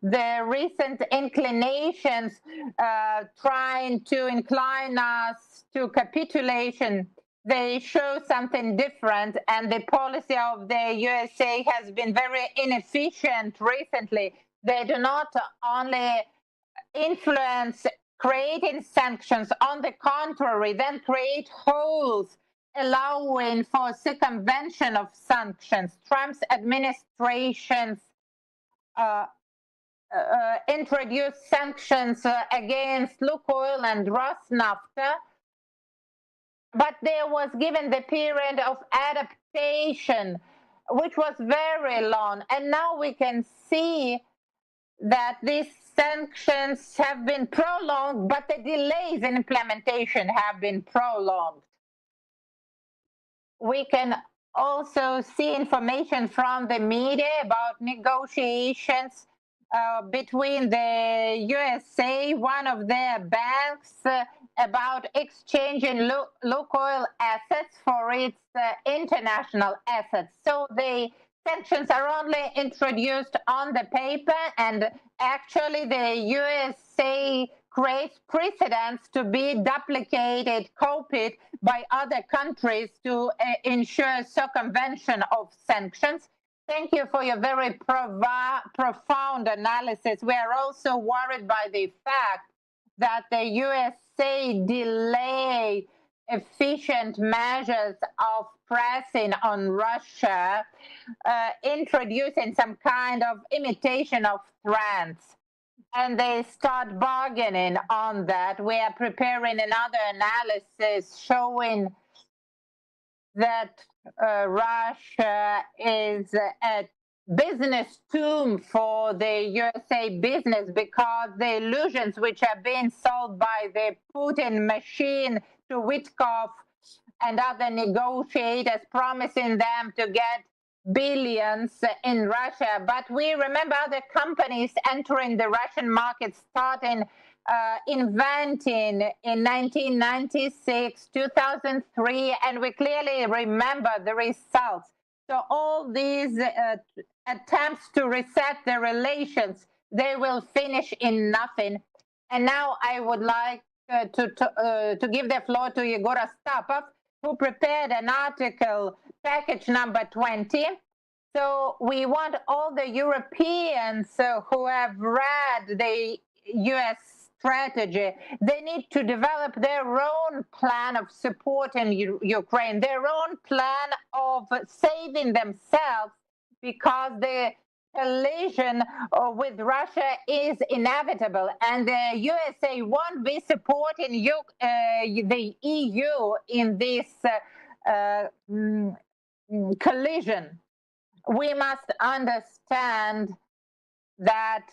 the recent inclinations trying to incline us to capitulation, they show something different, and the policy of the USA has been very inefficient recently. They do not only influence creating sanctions, on the contrary, then create holes allowing for circumvention of sanctions. Trump's administration's introduced sanctions against Lukoil and Rosneft, but there was given the period of adaptation, which was very long, and now we can see that this sanctions have been prolonged, but the delays in implementation have been prolonged. We can also see information from the media about negotiations between the USA, one of their banks, about exchanging Lukoil assets for its international assets. So the sanctions are only introduced on the paper, and actually the USA creates precedents to be duplicated, copied by other countries to ensure circumvention of sanctions. Thank you for your very profound analysis. We are also worried by the fact that the USA delay efficient measures of pressing on Russia, introducing some kind of imitation of threats. And they start bargaining on that. We are preparing another analysis showing that Russia is a business tomb for the USA business, because the illusions which are being sold by the Putin machine to Witkoff and other negotiators, promising them to get billions in Russia. But we remember other companies entering the Russian market, starting inventing in 1996, 2003, and we clearly remember the results. So all these attempts to reset the relations, they will finish in nothing. And now I would like to give the floor to Yegor Astapov, who prepared an article, package number 20. So we want all the Europeans who have read the US strategy, they need to develop their own plan of supporting Ukraine, their own plan of saving themselves, because the collision with Russia is inevitable, and the USA won't be supporting the EU in this collision. We must understand that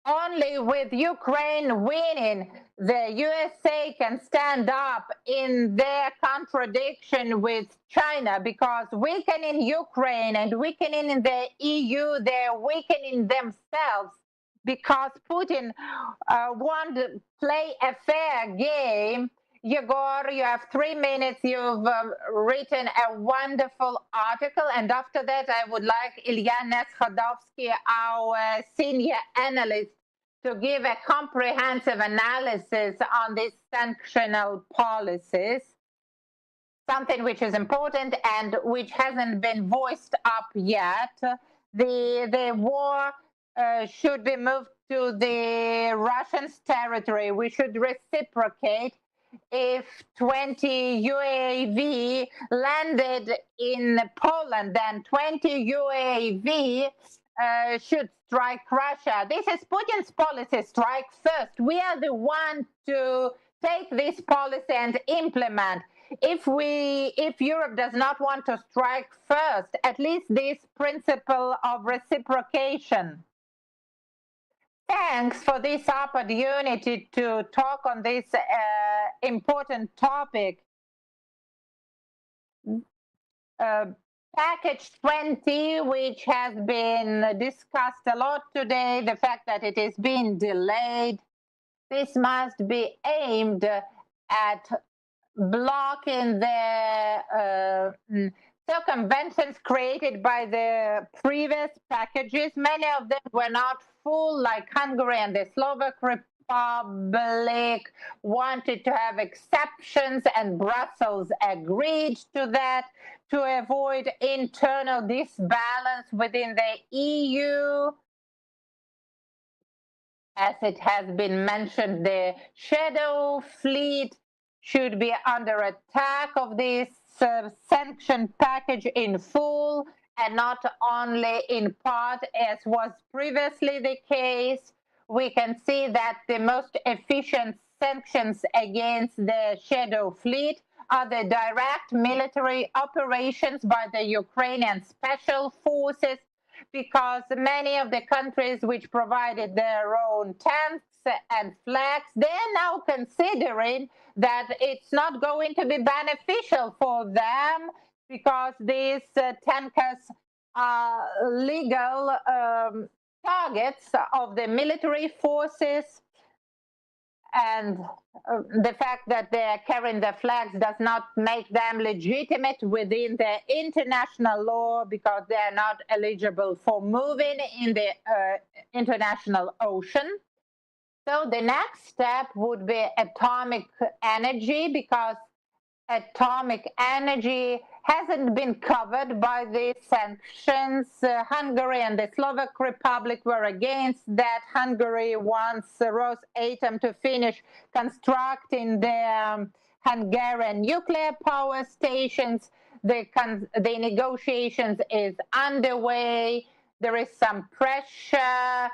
only with Ukraine winning, the USA can stand up in their contradiction with China, because weakening Ukraine and weakening the EU, they're weakening themselves, because Putin won't play a fair game. Yegor, you have 3 minutes. You've written a wonderful article. And after that, I would like Ilya Neshodovsky, our senior analyst, to give a comprehensive analysis on these sanctional policies, something which is important and which hasn't been voiced up yet. The war should be moved to the Russians' territory. We should reciprocate. If 20 UAV landed in Poland, then 20 UAV should strike Russia. This is Putin's policy: strike first. We are the one to take this policy and implement. If Europe does not want to strike first, at least this principle of reciprocation. Thanks for this opportunity to talk on this important topic. Package 20, which has been discussed a lot today, the fact that it is being delayed, this must be aimed at blocking the circumventions created by the previous packages. Many of them were not full, like Hungary and the Slovak Republic wanted to have exceptions, and Brussels agreed to that to avoid internal disbalance within the EU. As it has been mentioned, the shadow fleet should be under attack of this sanction package in full, and not only in part, as was previously the case. We can see that the most efficient sanctions against the shadow fleet are the direct military operations by the Ukrainian special forces, because many of the countries which provided their own tents and flags, they're now considering that it's not going to be beneficial for them because these tankers are legal targets of the military forces, and the fact that they're carrying the flags does not make them legitimate within the international law because they're not eligible for moving in the international ocean. So the next step would be atomic energy, because atomic energy hasn't been covered by the sanctions. Hungary and the Slovak Republic were against that. Hungary wants Rosatom to finish constructing the Hungarian nuclear power stations. The negotiations is underway. There is some pressure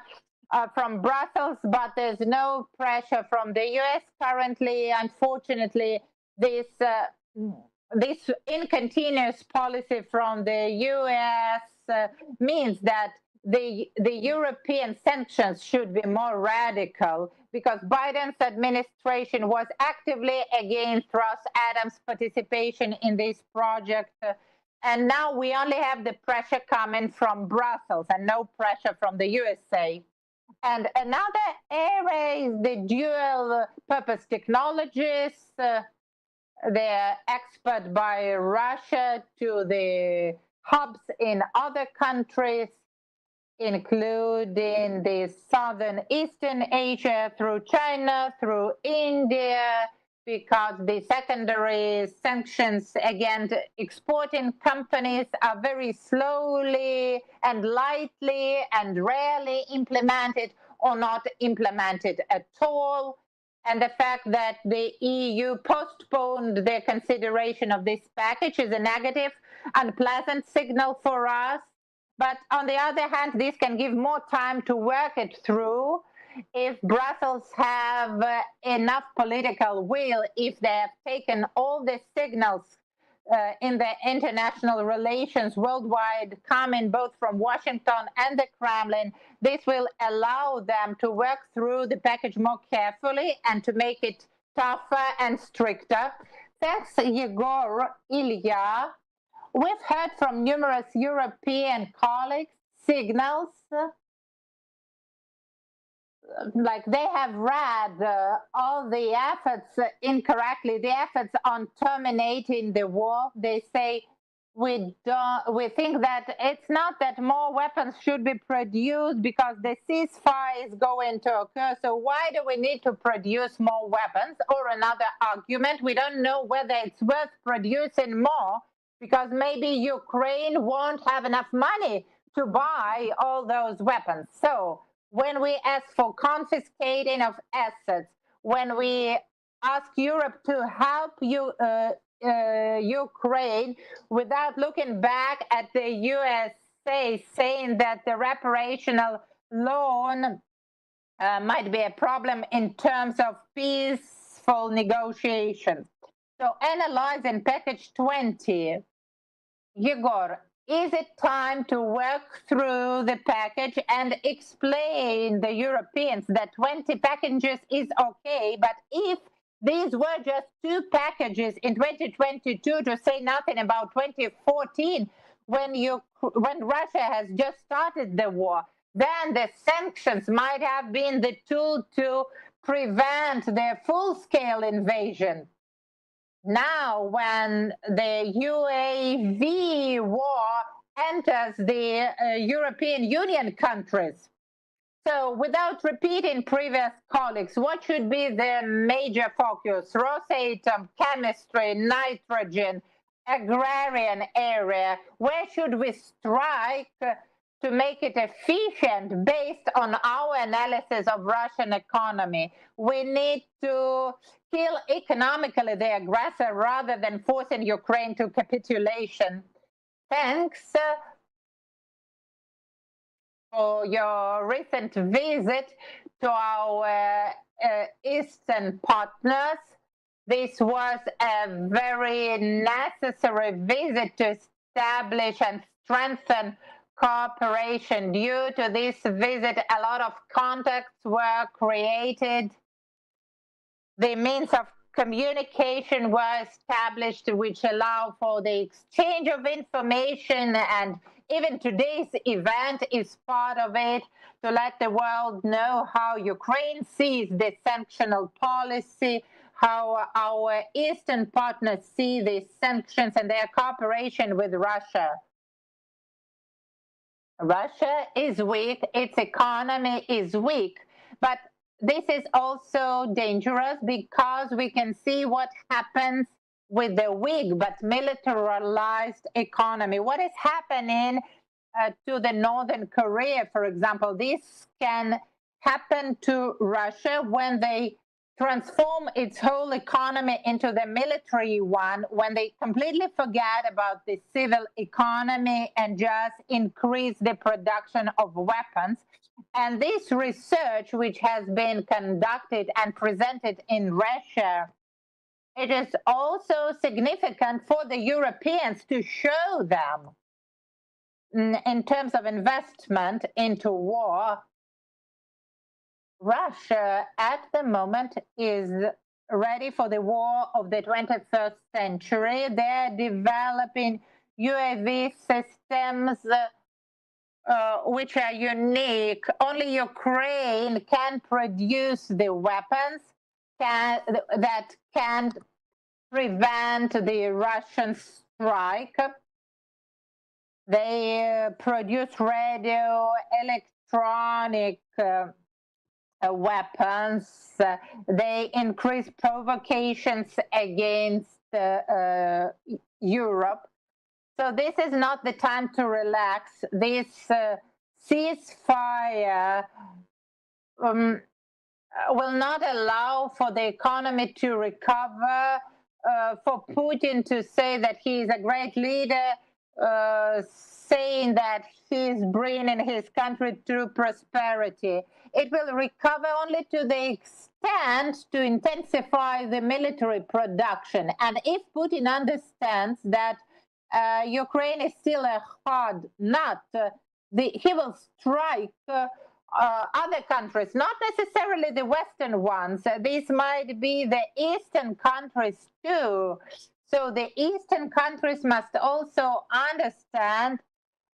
from Brussels, but there's no pressure from the US currently. Unfortunately, this incontinuous policy from the US means that the European sanctions should be more radical, because Biden's administration was actively against Rosatom's participation in this project. And now we only have the pressure coming from Brussels and no pressure from the USA. And another area is the dual purpose technologies. They're export by Russia to the hubs in other countries, including the southern Eastern Asia, through China, through India, because the secondary sanctions against exporting companies are very slowly and lightly and rarely implemented or not implemented at all. And the fact that the EU postponed their consideration of this package is a negative, unpleasant signal for us. But on the other hand, this can give more time to work it through. If Brussels have enough political will, if they have taken all the signals in the international relations worldwide coming both from Washington and the Kremlin, this will allow them to work through the package more carefully and to make it tougher and stricter. Thanks, Yegor, Ilya. We've heard from numerous European colleagues signals like they have read all the efforts incorrectly, the efforts on terminating the war. They say we think that it's not that more weapons should be produced because the ceasefire is going to occur. So why do we need to produce more weapons? Or another argument, we don't know whether it's worth producing more because maybe Ukraine won't have enough money to buy all those weapons. So when we ask for confiscating of assets, when we ask Europe to help Ukraine without looking back at the USA saying that the reparational loan might be a problem in terms of peaceful negotiations. So analyzing package 20, Yegor, is it time to work through the package and explain the Europeans that 20 packages is okay, but if these were just 2 packages in 2022, to say nothing about 2014, when Russia has just started the war, then the sanctions might have been the tool to prevent their full-scale invasion. Now, when the UAV war enters the European Union countries, so without repeating previous colleagues, what should be the major focus? Rosatom, chemistry, nitrogen, agrarian area. Where should we strike to make it efficient based on our analysis of Russian economy? We need to kill economically the aggressor rather than forcing Ukraine to capitulation. Thanks for your recent visit to our Eastern partners. This was a very necessary visit to establish and strengthen cooperation. Due to this visit, a lot of contacts were created. The means of communication were established which allow for the exchange of information, and even today's event is part of it, to let the world know how Ukraine sees the sanctional policy, how our Eastern partners see these sanctions and their cooperation with Russia. Russia is weak, its economy is weak, but this is also dangerous because we can see what happens with the weak but militarized economy. What is happening to the Northern Korea, for example? This can happen to Russia when they transform its whole economy into the military one, when they completely forget about the civil economy and just increase the production of weapons. And this research, which has been conducted and presented in Russia, it is also significant for the Europeans to show them in terms of investment into war. Russia at the moment is ready for the war of the 21st century. They're developing UAV systems which are unique. Only Ukraine can produce the weapons that can prevent the Russian strike. They produce radio, electronic weapons. They increase provocations against Europe. So this is not the time to relax. This ceasefire will not allow for the economy to recover, for Putin to say that he is a great leader, saying that he's bringing his country through prosperity. It will recover only to the extent to intensify the military production. And if Putin understands that Ukraine is still a hard nut, he will strike other countries, not necessarily the Western ones. These might be the Eastern countries too. So the Eastern countries must also understand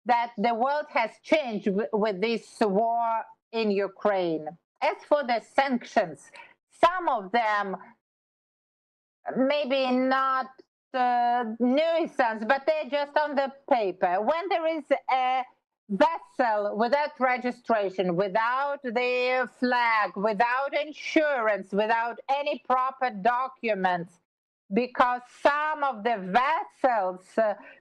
that the world has changed with this war in Ukraine. As for the sanctions, some of them maybe not nuisance, but they're just on the paper. When there is a vessel without registration, without the flag, without insurance, without any proper documents, because some of the vessels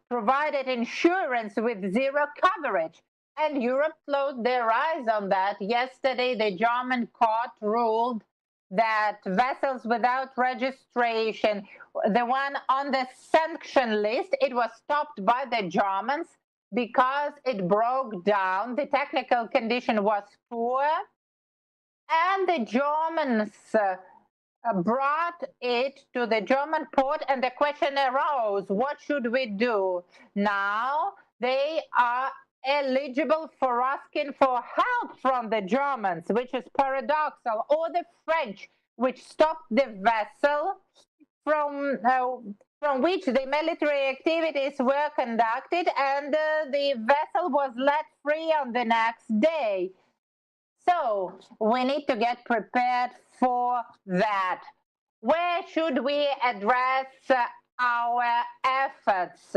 provided insurance with zero coverage, and Europe closed their eyes on that. Yesterday, the German court ruled that vessels without registration, the one on the sanction list, it was stopped by the Germans because it broke down. The technical condition was poor, and the Germans brought it to the German port, and the question arose, what should we do? Now they are eligible for asking for help from the Germans, which is paradoxical, or the French, which stopped the vessel from which the military activities were conducted, and the vessel was let free on the next day. So we need to get prepared for that. Where should we address our efforts?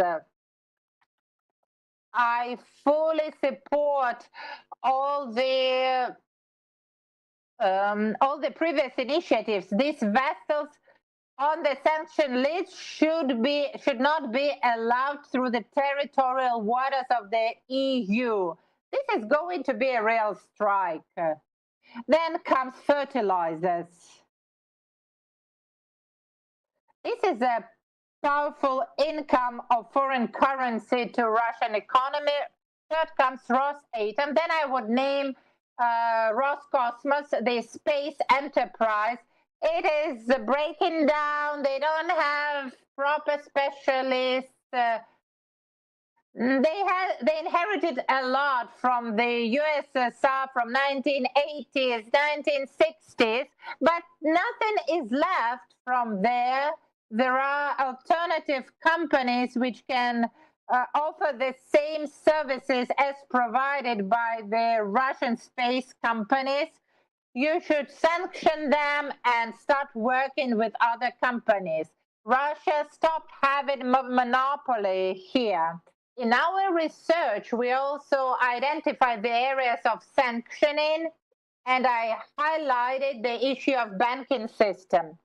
I fully support all the previous initiatives. These vessels on the sanction list should not be allowed through the territorial waters of the EU. This is going to be a real strike. Then comes fertilizers. This is a powerful income of foreign currency to Russian economy. Third comes Rosatom. Then I would name Roscosmos, the space enterprise. It is breaking down. They don't have proper specialists. They inherited a lot from the USSR from 1980s, 1960s, but nothing is left from there. There are alternative companies which can offer the same services as provided by the Russian space companies. You should sanction them and start working with other companies. Russia stopped having monopoly here. In our research, we also identified the areas of sanctioning, and I highlighted the issue of banking system.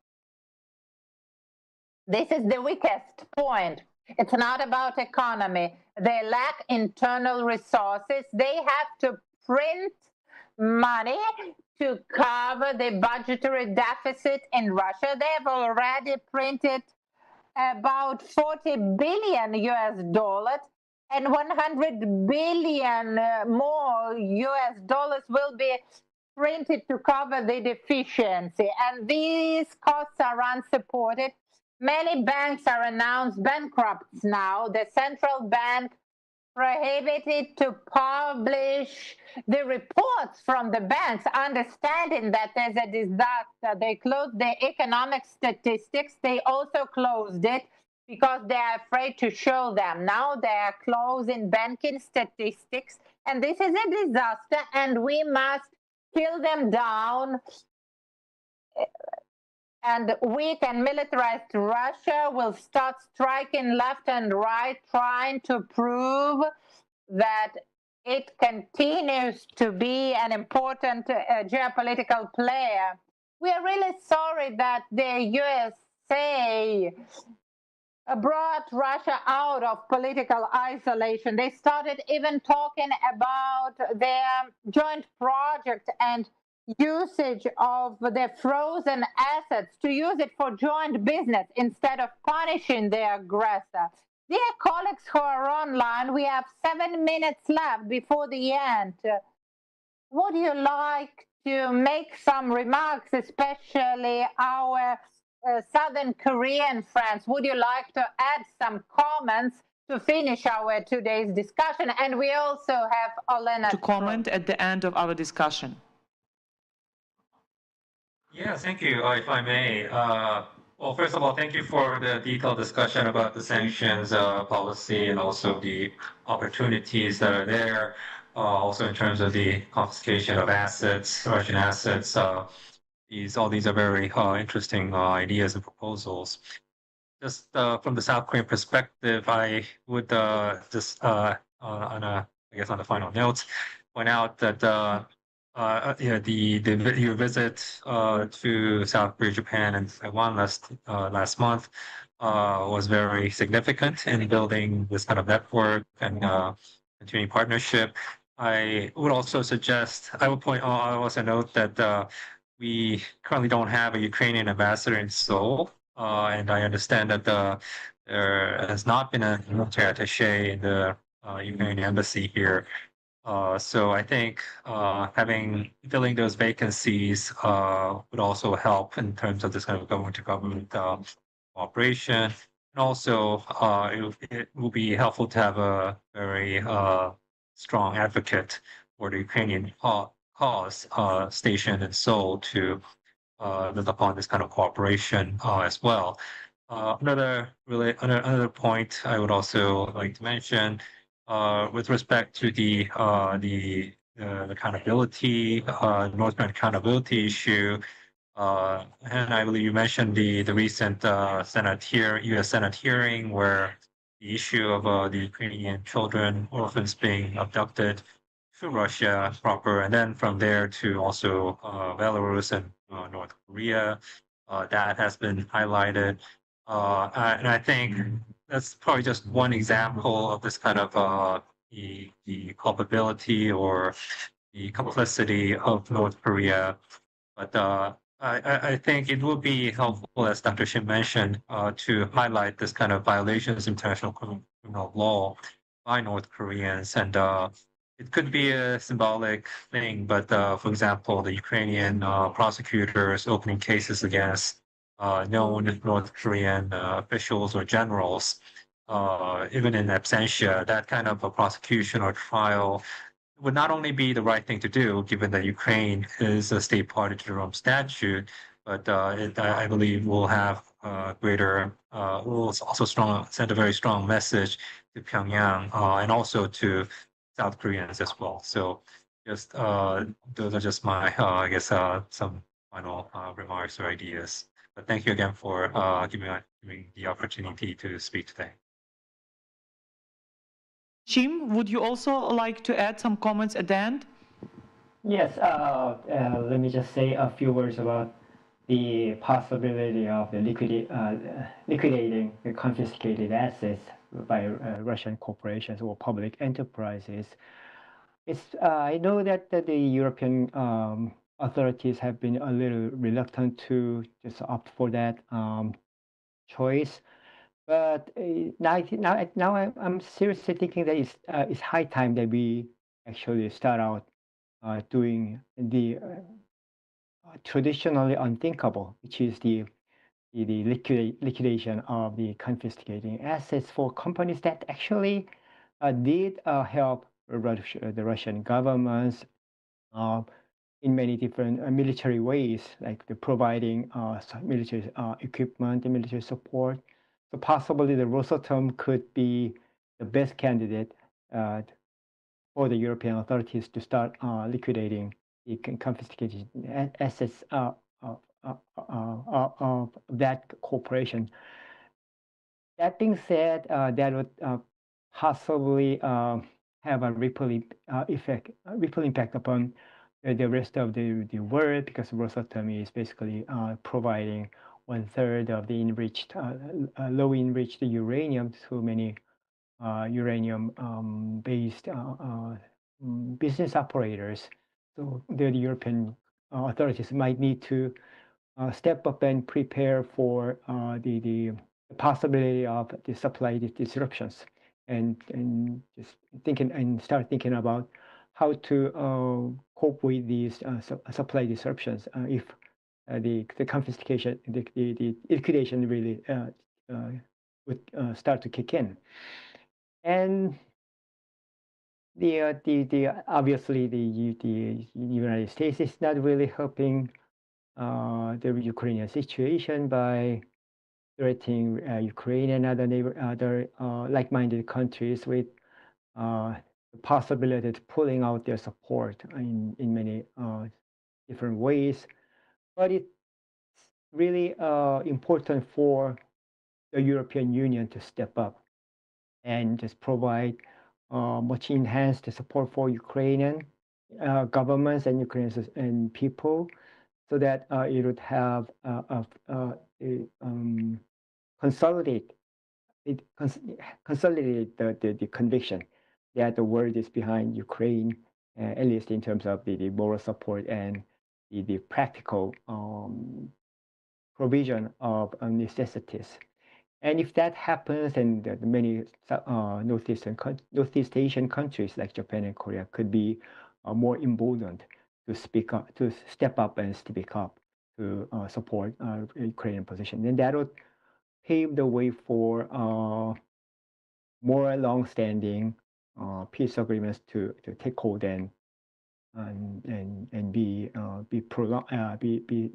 This is the weakest point. It's not about economy. They lack internal resources. They have to print money to cover the budgetary deficit in Russia. They have already printed about 40 billion US dollars, and 100 billion more US dollars will be printed to cover the deficiency. And these costs are unsupported. Many banks are announced bankrupt now. The central bank prohibited to publish the reports from the banks, understanding that there's a disaster. They closed the economic statistics. They also closed it because they are afraid to show them. Now they are closing banking statistics, and this is a disaster, and we must kill them down. And weak and militarized Russia will start striking left and right, trying to prove that it continues to be an important geopolitical player. We are really sorry that the USA brought Russia out of political isolation. They started even talking about their joint project and usage of their frozen assets to use it for joint business instead of punishing the aggressor. Dear colleagues who are online, we have 7 minutes left before the end. Would you like to make some remarks, especially our Southern Korean friends? Would you like to add some comments to finish our today's discussion? And we also have Olena to comment at the end of our discussion. Yeah, thank you, if I may. Well, first of all, thank you for the detailed discussion about the sanctions policy and also the opportunities that are there, also in terms of the confiscation of assets, Russian assets. All these are very interesting ideas and proposals. Just from the South Korean perspective, I would just on the final notes, point out that your visit to South Korea, Japan, and Taiwan last month was very significant in building this kind of network and continuing partnership. I would also note that we currently don't have a Ukrainian ambassador in Seoul, and I understand that there has not been a military attaché in the Ukrainian embassy here. So I think filling those vacancies would also help in terms of this kind of government-to-government cooperation. And also, it will be helpful to have a very strong advocate for the Ukrainian cause stationed in Seoul to build upon this kind of cooperation as well. Another point I would also like to mention with respect to the accountability, Northern accountability issue, and I believe you mentioned the recent U.S. Senate hearing where the issue of the Ukrainian children, orphans being abducted to Russia proper, and then from there to also Belarus and North Korea, that has been highlighted, and I think that's probably just one example of this kind of the culpability or the complicity of North Korea. But I think it would be helpful, as Dr. Shin mentioned, to highlight this kind of violations of international criminal law by North Koreans. And it could be a symbolic thing, but for example, the Ukrainian prosecutors opening cases against known North Korean officials or generals even in absentia, that kind of a prosecution or trial would not only be the right thing to do, given that Ukraine is a state party to the Rome Statute, but I believe will have will also send a very strong message to Pyongyang and also to South Koreans as well. So just those are just my, I guess, some final remarks or ideas. But thank you again for giving me the opportunity to speak today. Jim, would you also like to add some comments at the end? Yes, let me just say a few words about the possibility of the liquidating the confiscated assets by Russian corporations or public enterprises. I know that the European authorities have been a little reluctant to just opt for that choice. But now I'm seriously thinking that it's high time that we actually start out doing the traditionally unthinkable, which is the liquidation of the confiscating assets for companies that actually did help the Russian governments in many different military ways, like the providing military equipment and military support. So possibly the Rosatom could be the best candidate for the European authorities to start liquidating the confiscated assets of that corporation. That being said, that would possibly have a ripple impact upon the rest of the world, because Rosatom is basically providing 1/3 of the enriched, low enriched uranium to many uranium-based business operators. So the European authorities might need to step up and prepare for the possibility of the supply disruptions, and just start thinking about how to cope with these supply disruptions if the confiscation, the liquidation really would start to kick in. And the obviously the United States is not really helping the Ukrainian situation by threatening Ukraine and other like-minded countries with the possibility of pulling out their support in many different ways. But it's really important for the European Union to step up and just provide much enhanced support for Ukrainian governments and Ukrainian and people, so that it would have consolidate the conviction that the world is behind Ukraine, at least in terms of the moral support and the practical provision of necessities. And if that happens, then the many Northeast Asian countries like Japan and Korea could be more emboldened to speak up, to step up and speak up to support Ukrainian position. And that would pave the way for more long-standing peace agreements to take hold and be prolonged, be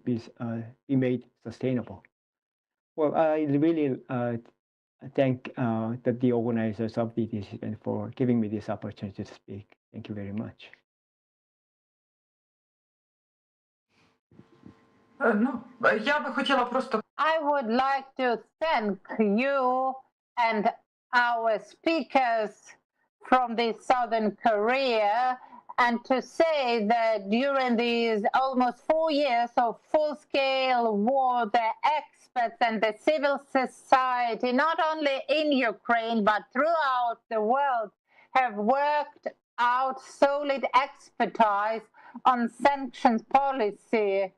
made sustainable. Well, I really thank the organizers of the event for giving me this opportunity to speak. Thank you very much. I would like to thank you and our speakers from the Southern Korea, and to say that during these almost 4 years of full-scale war, the experts and the civil society, not only in Ukraine but throughout the world, have worked out solid expertise on sanctions policy.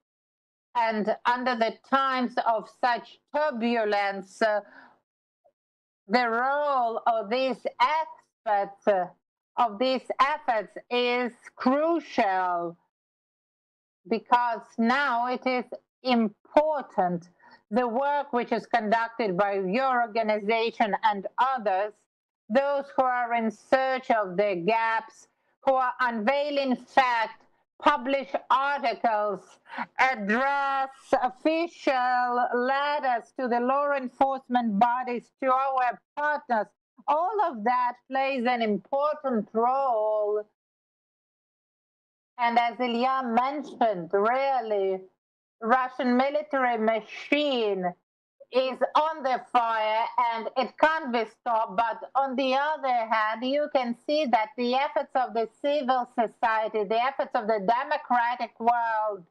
And under the times of such turbulence, the role of these experts, of these efforts, is crucial, because now it is important the work which is conducted by your organization and others, those who are in search of the gaps, who are unveiling fact, publish articles, address official letters to the law enforcement bodies, to our partners. All of that plays an important role. And as Ilya mentioned, really, Russian military machine is on the fire and it can't be stopped. But on the other hand, you can see that the efforts of the civil society, the efforts of the democratic world,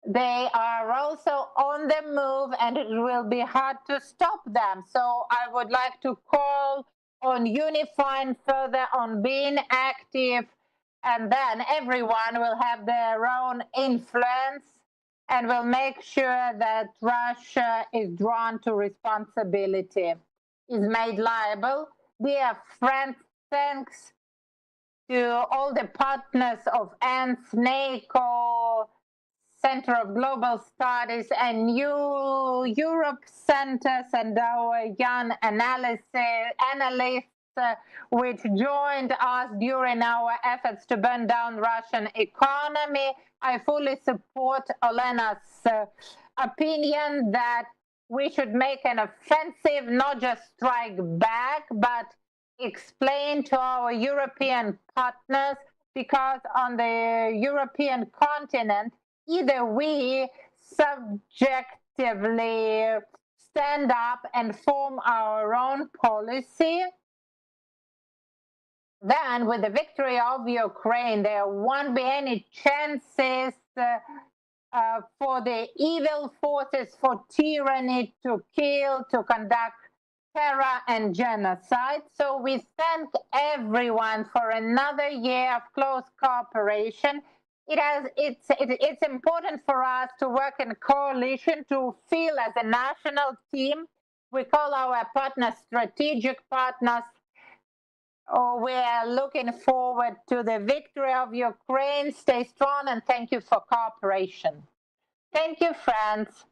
they are also on the move, and it will be hard to stop them. So I would like to call on unifying further, on being active, and then everyone will have their own influence and will make sure that Russia is drawn to responsibility, is made liable. Dear friends, thanks to all the partners of ENS, NACO, Center of Global Studies, and New Europe centers, and our young analysts which joined us during our efforts to burn down Russian economy. I fully support Olena's opinion that we should make an offensive, not just strike back, but explain to our European partners, because on the European continent, either we subjectively stand up and form our own policy, then with the victory of Ukraine, there won't be any chances for the evil forces, for tyranny to kill, to conduct terror and genocide. So we thank everyone for another year of close cooperation. It's important for us to work in coalition, to feel as a national team. We call our partners strategic partners. We are looking forward to the victory of Ukraine. Stay strong, and thank you for cooperation. Thank you, friends.